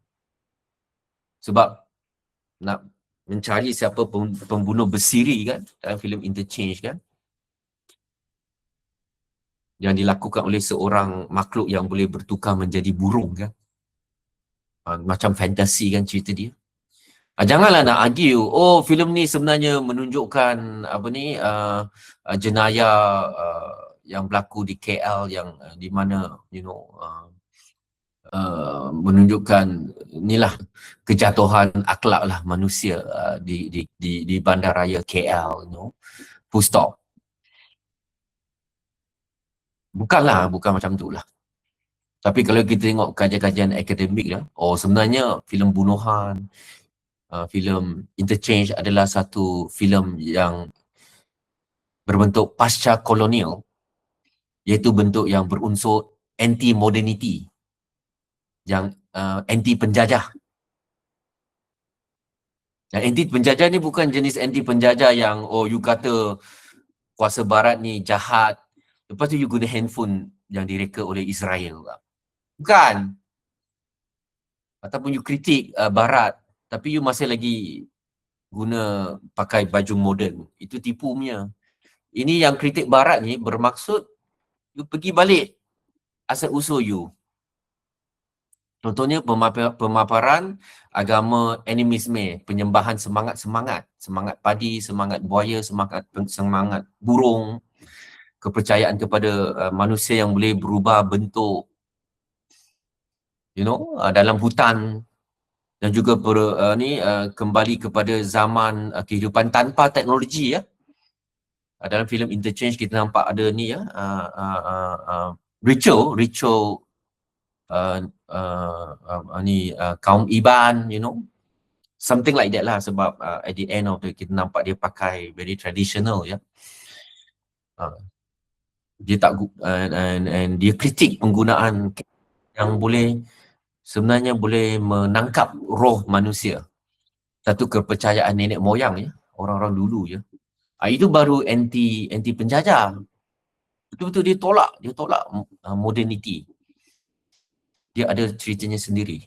Sebab nak mencari siapa pembunuh bersiri kan dalam filem Interchange kan. Yang dilakukan oleh seorang makhluk yang boleh bertukar menjadi burung kan. Macam fantasi kan cerita dia. Janganlah nak argue, oh filem ni sebenarnya menunjukkan apa ni jenayah yang berlaku di KL yang di mana menunjukkan inilah kejatuhan akhlak lah manusia di bandaraya KL, full stop. Bukan macam tu lah. Tapi kalau kita tengok kajian-kajian akademik lah, oh sebenarnya filem Bunuhan, filem Interchange adalah satu filem yang berbentuk pasca kolonial, iaitu bentuk yang berunsur anti-modernity, yang anti penjajah. Dan anti penjajah ni bukan jenis anti penjajah yang oh you kata kuasa barat ni jahat, lepas tu you guna handphone yang direka oleh Israel. Bukan. Ataupun you kritik barat, tapi you masih lagi guna pakai baju moden. Itu tipu punya. Ini yang kritik barat ni bermaksud you pergi balik asal usul you. Contohnya pemaparan agama animisme, penyembahan semangat padi, semangat buaya, semangat burung, kepercayaan kepada manusia yang boleh berubah bentuk, dalam hutan, dan juga kembali kepada zaman kehidupan tanpa teknologi ya. Dalam filem Interchange kita nampak ada ni ya, ritual kaum Iban, something like that lah, sebab at the end of the kita nampak dia pakai very traditional ya. Dia tak and dia kritik penggunaan yang sebenarnya boleh menangkap roh manusia. Satu kepercayaan nenek moyang ya, orang-orang dulu ya. Itu baru anti penjajah. Betul-betul dia tolak modernity. Dia ada ceritanya sendiri.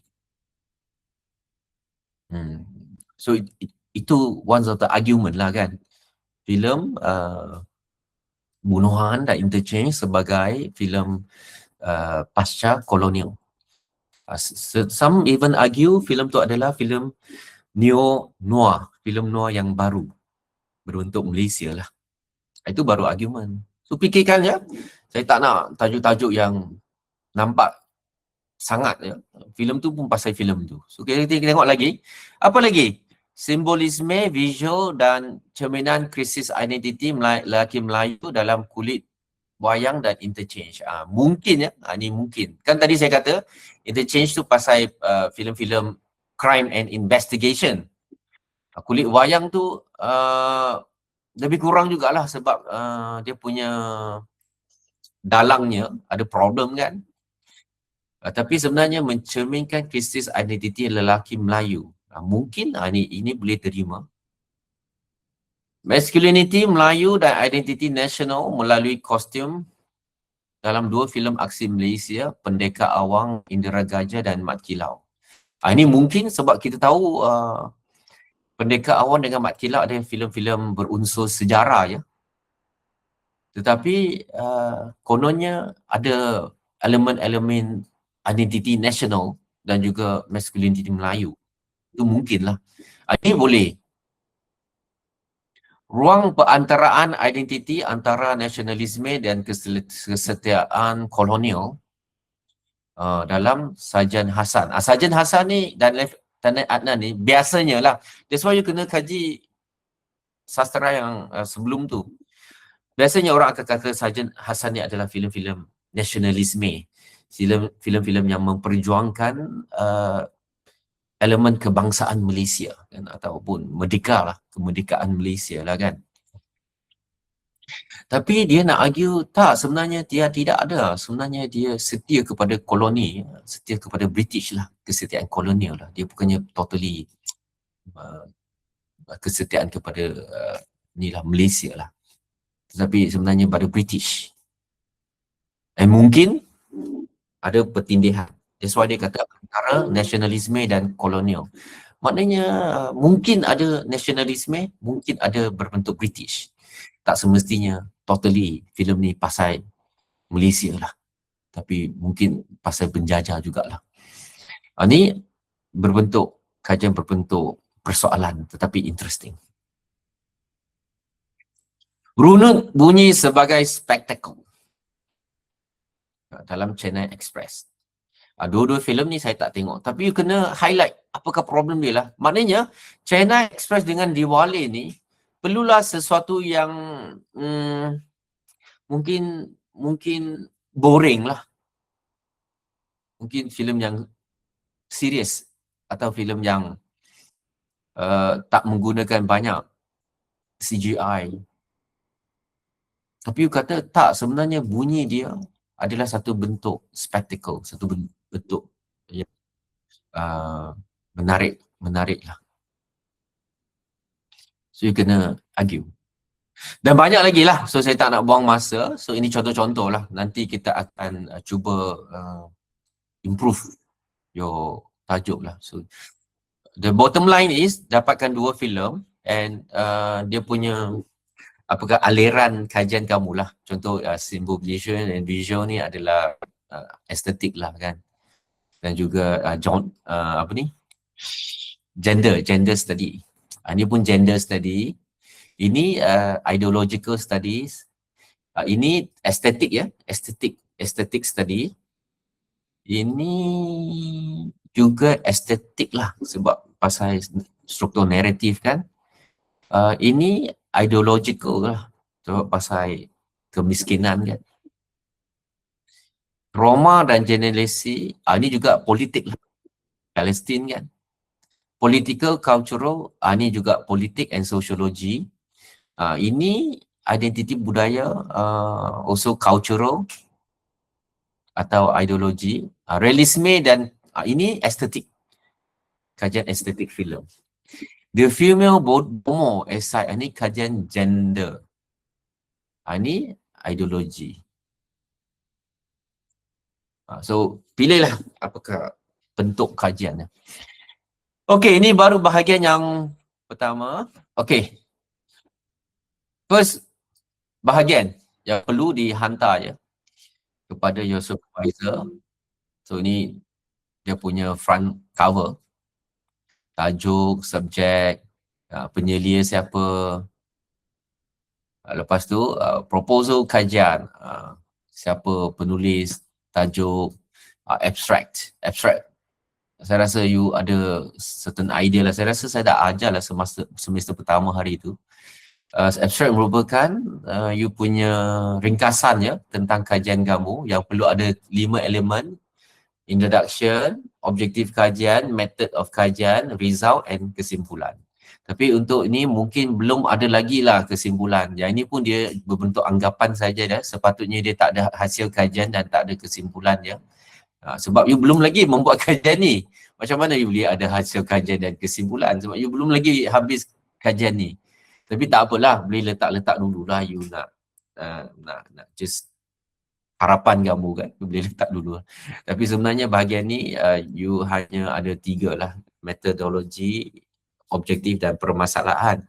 So itu one of the argument lah kan. Filem Bunuhan dan Interchange sebagai filem pasca kolonial. Some even argue filem tu adalah filem neo-noir, filem noir yang baru berbentuk Malaysia lah. Itu baru argument. So fikirkan ya, saya tak nak tajuk-tajuk yang nampak sangat ya. Filem tu pun pasal filem tu. So kita tengok lagi. Apa lagi? Simbolisme, visual dan cerminan krisis identiti lelaki Melayu dalam kulit wayang dan Interchange. Mungkin ya, ini mungkin. Kan tadi saya kata Interchange tu pasal filem-filem crime and investigation. Kulit wayang tu lebih kurang jugalah sebab dia punya dalangnya ada problem kan. Tapi sebenarnya mencerminkan krisis identiti lelaki Melayu. Mungkin ini boleh terima. Masculinity Melayu dan identiti nasional melalui kostum dalam 2 filem aksi Malaysia, Pendekar Awang, Indera Gajah dan Mat Kilau. Ini mungkin sebab kita tahu Pendekar Awang dengan Mat Kilau ada filem-filem berunsur sejarah ya. Tetapi kononnya ada elemen-elemen identiti nasional dan juga masculinity Melayu. Itu mungkinlah. Ini boleh. Ruang perantaraan identiti antara nasionalisme dan kesetiaan kolonial dalam Sajan Hasan. Sajan Hasan ni dan Tanah Adnan ni biasanya lah. That's why you kena kaji sastra yang sebelum tu. Biasanya orang akan kata Sajan Hasan ni adalah filem-filem nasionalisme. Filem-filem yang memperjuangkan elemen kebangsaan Malaysia kan, ataupun merdeka lah, kemerdekaan Malaysia lah kan. Tapi dia nak argue tak, sebenarnya dia tidak ada. Sebenarnya dia setia kepada koloni, setia kepada British lah, kesetiaan kolonial lah. Dia bukannya totally kesetiaan kepada ni lah, Malaysia lah. Tetapi sebenarnya pada British. Mungkin ada pertindihan. That's why dia kata antara nasionalisme dan kolonial. Maknanya mungkin ada nasionalisme, mungkin ada berbentuk British. Tak semestinya totally filem ni pasal Malaysia lah. Tapi mungkin pasal penjajah jugalah. Ni berbentuk, kajian berbentuk persoalan tetapi interesting. Runut bunyi sebagai spektakel dalam Chennai Express. Dua-dua filem ni saya tak tengok. Tapi you kena highlight apakah problem dia lah. Maknanya Chennai Express dengan Diwali ni perlulah sesuatu yang mungkin boring lah. Mungkin filem yang serius atau filem yang tak menggunakan banyak CGI. Tapi you kata tak, sebenarnya bunyi dia adalah satu bentuk spektakel, satu bentuk yang menarik lah. So you kena argue. Dan banyak lagi lah, so saya tak nak buang masa. So ini contoh-contoh lah, nanti kita akan cuba improve your tajuk lah. So the bottom line is, dapatkan 2 filem and dia punya apakah aliran kajian kamu lah. Contoh symbolization and visual ni adalah estetik lah kan. Dan juga gender study. Ini pun gender study. Ini ideological studies. Ini estetik ya, estetik study. Ini juga estetik lah sebab pasal struktur naratif kan. Ini ideological lah sebab pasal kemiskinan kan. Roma dan generasi, ini juga politik lah. Palestin kan. Political, cultural, ini juga politik and sociology. Ini identiti budaya, also cultural atau ideologi. Realisme dan ini estetik. Kajian estetik filem. The female Bomo esai, ini kajian gender. Ini ideologi. So pilihlah apakah bentuk kajiannya. Okey, ini baru bahagian yang pertama. Okey. First bahagian yang perlu dihantar je kepada your supervisor. So ini dia punya front cover. Tajuk, subjek, penyelia siapa. Lepas tu proposal kajian. Siapa penulis, tajuk, abstract. Saya rasa you ada certain idea lah. Saya rasa saya dah ajar lah semester pertama hari tu. Abstract merupakan you punya ringkasan ya tentang kajian kamu yang perlu ada 5 elemen. Introduction, objektif kajian, method of kajian, result and kesimpulan. Tapi untuk ini mungkin belum ada lagi lah kesimpulan. Yang ini pun dia berbentuk anggapan saja dah. Sepatutnya dia tak ada hasil kajian dan tak ada kesimpulan ya. Sebab you belum lagi membuat kajian ni. Macam mana you boleh ada hasil kajian dan kesimpulan? Sebab you belum lagi habis kajian ni. Tapi tak apalah, boleh letak-letak dululah you nak just harapan kamu kan, you boleh letak dulu. Tapi sebenarnya bahagian ni you hanya ada 3 lah, metodologi, objektif dan permasalahan.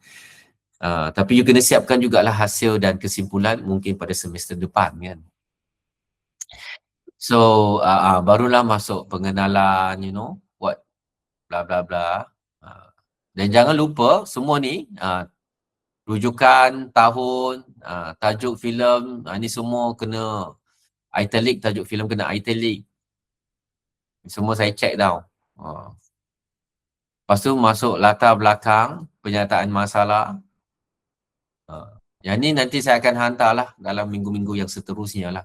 Tapi you kena siapkan jugalah hasil dan kesimpulan mungkin pada semester depan kan. So barulah masuk pengenalan, you know, what bla bla bla. Dan jangan lupa semua ni rujukan, tahun, tajuk filem, ni semua kena italic, tajuk filem kena italic. Semua saya check tau. Lepas tu masuk latar belakang, penyataan masalah. Yang ni nanti saya akan hantarlah dalam minggu-minggu yang seterusnya lah.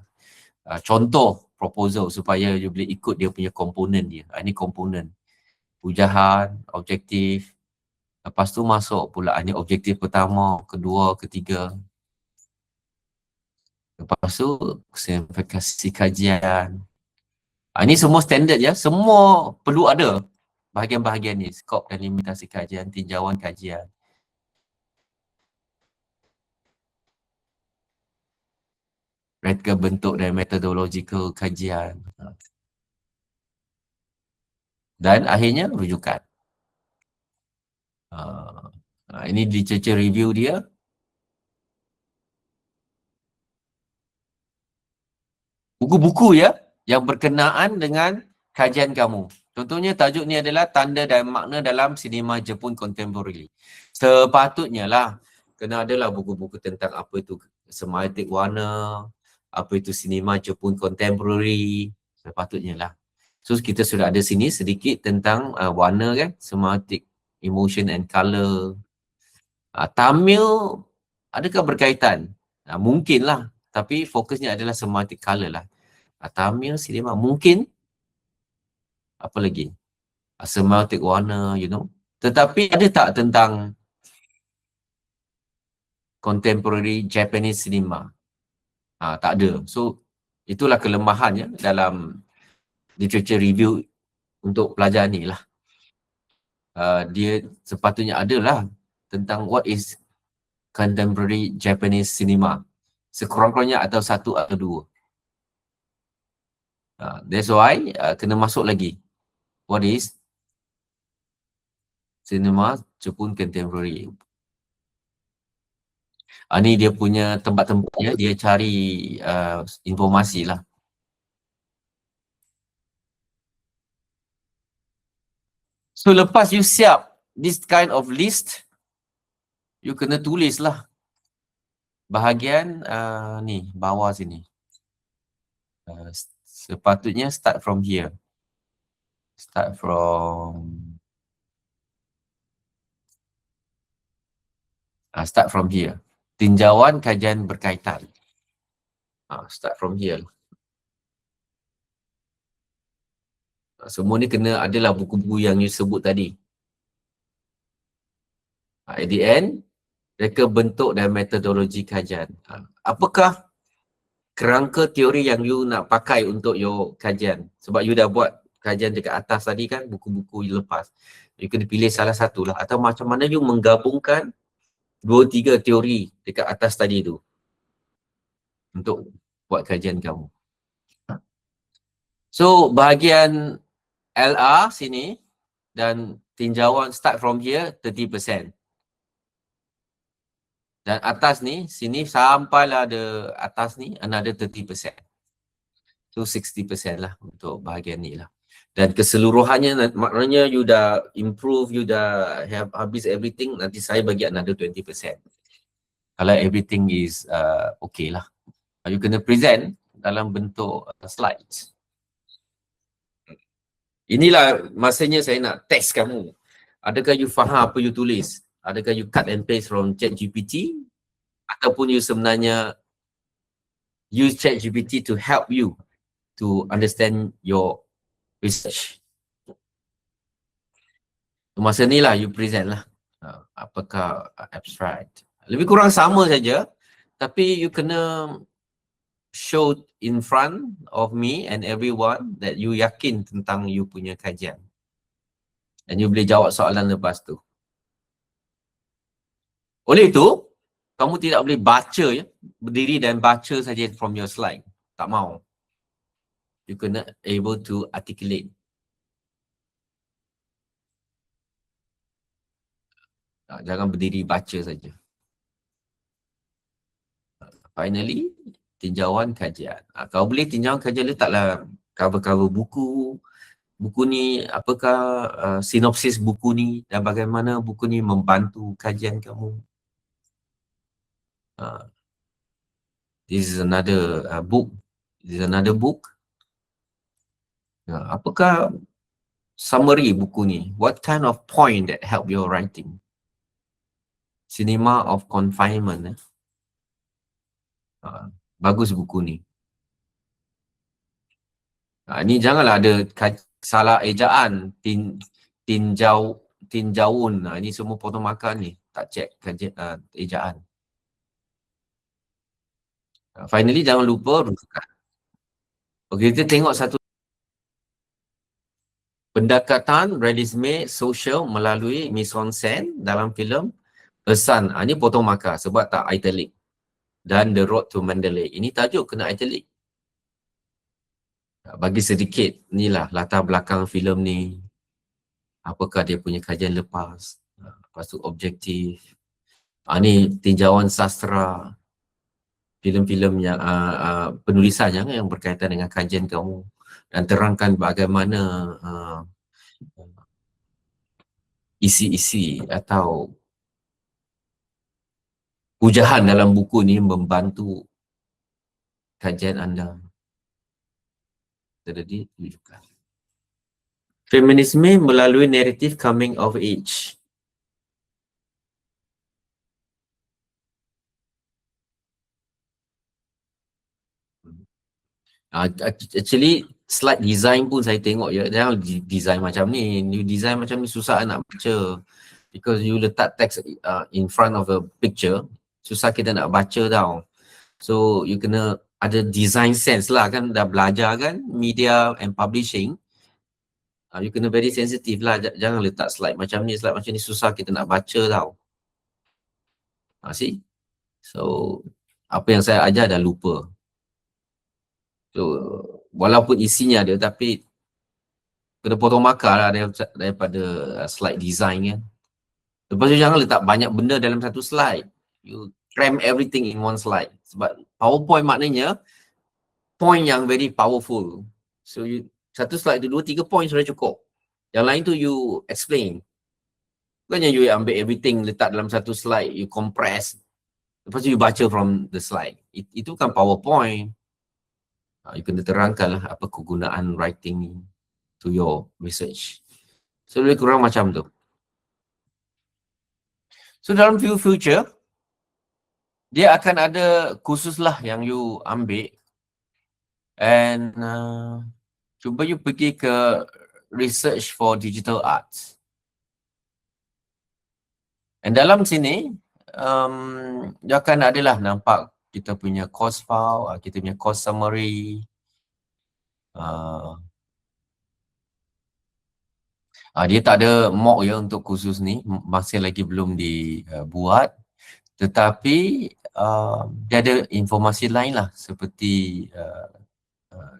Contoh proposal supaya you boleh ikut dia punya komponen dia. Ini komponen. Hujahan, objektif. Lepas tu masuk pula ini objektif pertama, kedua, ketiga. Lepas tu simplifikasi kajian. Ini semua standard ya. Semua perlu ada bahagian-bahagian ni. Skop dan limitasi kajian, tinjauan kajian. Reka bentuk dan metodological kajian. Dan akhirnya rujukan. Ini literature review dia. Buku-buku ya yang berkenaan dengan kajian kamu. Contohnya tajuk ni adalah tanda dan makna dalam sinema Jepun contemporary. Sepatutnya lah kena adalah buku-buku tentang apa itu semiotik warna, apa itu sinema Jepun contemporary. Sepatutnya lah. So kita sudah ada sini sedikit tentang warna kan, semiotik, emotion and colour. Tamil adakah berkaitan? Mungkinlah, tapi fokusnya adalah semiotik colour lah. Tamil, sinema, mungkin. Apa lagi? Semiotik warna, you know. Tetapi ada tak tentang contemporary Japanese cinema? Tak ada. So, itulah kelemahannya dalam literature review untuk pelajar ni lah. Dia sepatutnya adalah tentang what is contemporary Japanese cinema. Sekurang-kurangnya atau 1 atau 2. That's why kena masuk lagi. What is cinema Jepun contemporary? Ni dia punya tempat-tempatnya, dia cari informasi lah. So lepas you siap this kind of list, you kena tulis lah bahagian ni bawah sini. Sepatutnya start from here. Start from here. Tinjauan kajian berkaitan. Start from here. Semua ni kena adalah buku-buku yang you sebut tadi. At the end, reka bentuk dan metodologi kajian. Apakah kerangka teori yang you nak pakai untuk your kajian? Sebab you dah buat kajian dekat atas tadi kan, buku-buku you lepas. You kena pilih salah satu lah. Atau macam mana you menggabungkan 2-3 teori dekat atas tadi tu untuk buat kajian kamu. So bahagian LR sini dan tinjauan start from here 30%. Dan atas ni, sini sampailah ada atas ni another 30%. So 60% lah untuk bahagian ni lah. Dan keseluruhannya maknanya you dah improve, you dah have habis everything, nanti saya bagi another 20%. Kalau everything is okay lah. You kena present dalam bentuk slides. Inilah masanya saya nak test kamu. Adakah you faham apa you tulis? Adakah you cut and paste from ChatGPT? Ataupun you sebenarnya use ChatGPT to help you to understand your research. Masa ni lah you present lah. Apakah abstract. Lebih kurang sama saja, tapi you kena show in front of me and everyone that you yakin tentang you punya kajian. Dan you boleh jawab soalan lepas tu. Oleh itu, kamu tidak boleh baca ya, berdiri dan baca saja from your slide. Tak mau. You kena able to articulate. Jangan berdiri baca saja. Finally, tinjauan kajian. Kalau boleh tinjauan kajian letaklah cover-cover buku. Buku ni apakah sinopsis buku ni dan bagaimana buku ni membantu kajian kamu. This is another book. This is another book. Apakah summary buku ni? What kind of point that help your writing? Cinema of Confinement. Bagus buku ni. Ni janganlah ada salah ejaan. Tinjauan. Ini semua potong makan ni. Tak check ejaan. Finally, jangan lupa rujukan. Okey, kita tengok satu pendekatan realisme sosial melalui mise-en-scène dalam filem A Sun. Ini potong markah sebab tak italic. Dan The Road to Mandalay. Ini tajuk kena italic. Bagi sedikit, inilah latar belakang filem ni. Apakah dia punya kajian lepas. Lepas tu objektif. Ini tinjauan sastra. Filem-filem yang penulisan yang berkaitan dengan kajian kamu. Dan terangkan bagaimana isi-isi atau hujahan dalam buku ni membantu kajian anda. Jadi tunjukkan. Feminisme melalui naratif coming of age. Actually slide design pun saya tengok ya, jangan design macam ni. You design macam ni susah nak baca. Because you letak text in front of a picture, susah kita nak baca tau. So you kena ada design sense lah, kan dah belajar kan media and publishing. You kena very sensitive lah, jangan letak slide macam ni susah kita nak baca tau. See? So apa yang saya ajar dah lupa. So walaupun isinya ada tapi kena potong markah lah daripada slide design kan. Lepas tu jangan letak banyak benda dalam satu slide. You cram everything in one slide. Sebab PowerPoint maknanya point yang very powerful. So you, satu slide tu 2-3 point sudah cukup. Yang lain tu you explain. Bukannya you ambil everything letak dalam satu slide, you compress. Lepas tu you baca from the slide. Itu kan PowerPoint. You kena terangkan lah apa kegunaan writing ni to your research. So lebih kurang macam tu. So dalam future, dia akan ada kursus lah yang you ambil. And cuba you pergi ke research for digital arts. And dalam sini, dia akan adalah nampak kita punya course file, kita punya course summary. Dia tak ada mock ya untuk kursus ni, masih lagi belum dibuat. Tetapi dia ada informasi lain lah seperti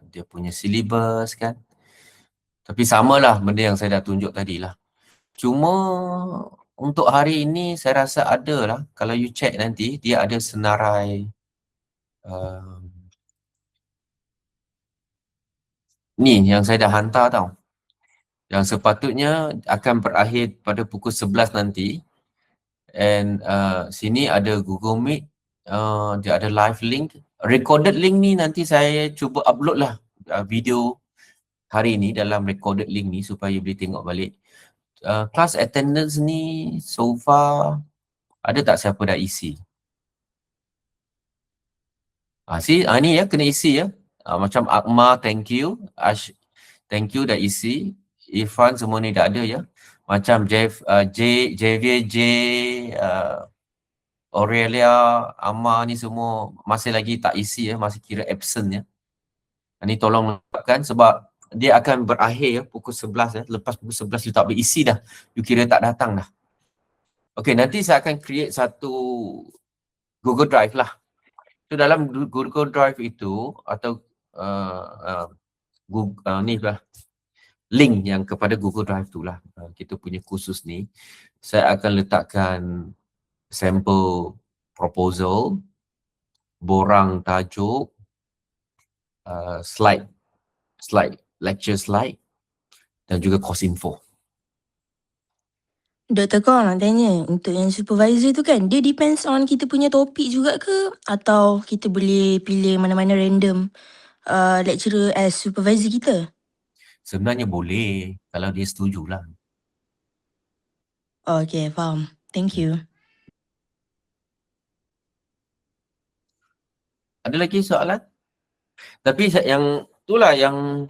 dia punya syllabus kan. Tapi samalah benda yang saya dah tunjuk tadi lah. Cuma untuk hari ini saya rasa ada lah. Kalau you check nanti dia ada senarai ni yang saya dah hantar tau. Yang sepatutnya akan berakhir pada pukul 11 nanti. And sini ada Google Meet. Dia ada live link. Recorded link ni nanti saya cuba upload lah video hari ni dalam recorded link ni supaya boleh tengok balik. Class attendance ni so far ada tak siapa dah isi? Ni ya, kena isi ya. Macam Akmal, thank you. Ash, thank you dah isi. Irfan semua ni dah ada ya. Macam Javier J, Aurelia, Amma ni semua masih lagi tak isi masih kira absent ya. Ini tolong letakkan sebab dia akan berakhir pukul 11 lepas pukul 11 you tak boleh isi dah. You kira tak datang dah. Okey, nanti saya akan create satu Google Drive lah. So dalam Google Drive itu atau Google, ni lah link yang kepada Google Drive tu lah. Kita punya kursus ni saya akan letakkan sampel proposal, borang tajuk, slide, lecture slide dan juga course info.
Dr. Kong nak tanya, untuk yang supervisor tu kan, dia depends on kita punya topik juga ke? Atau kita boleh pilih mana-mana random lecturer as supervisor kita?
Sebenarnya boleh kalau dia setujulah.
Oh, okay, faham. Thank you.
Ada lagi soalan? Tapi yang itulah yang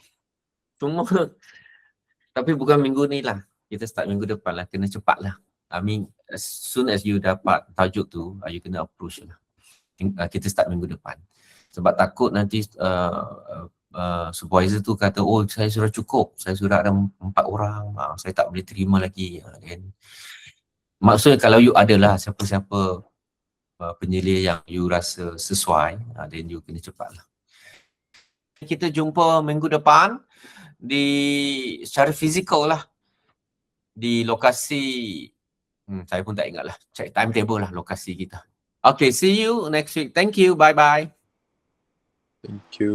semua tapi bukan minggu ni lah. Kita start minggu depan lah. Kena cepat lah. I mean, as soon as you dapat tajuk tu, you kena approach lah. Kita start minggu depan. Sebab takut nanti supervisor tu kata, oh saya sudah cukup. Saya sudah ada 4 orang. Saya tak boleh terima lagi. Maksudnya kalau you adalah siapa-siapa penyelia yang you rasa sesuai, then you kena cepat lah. Kita jumpa minggu depan secara fizikal lah di lokasi saya pun tak ingat lah, check timetable lah lokasi kita. Okay, see you next week. Thank you, bye bye.
Thank you.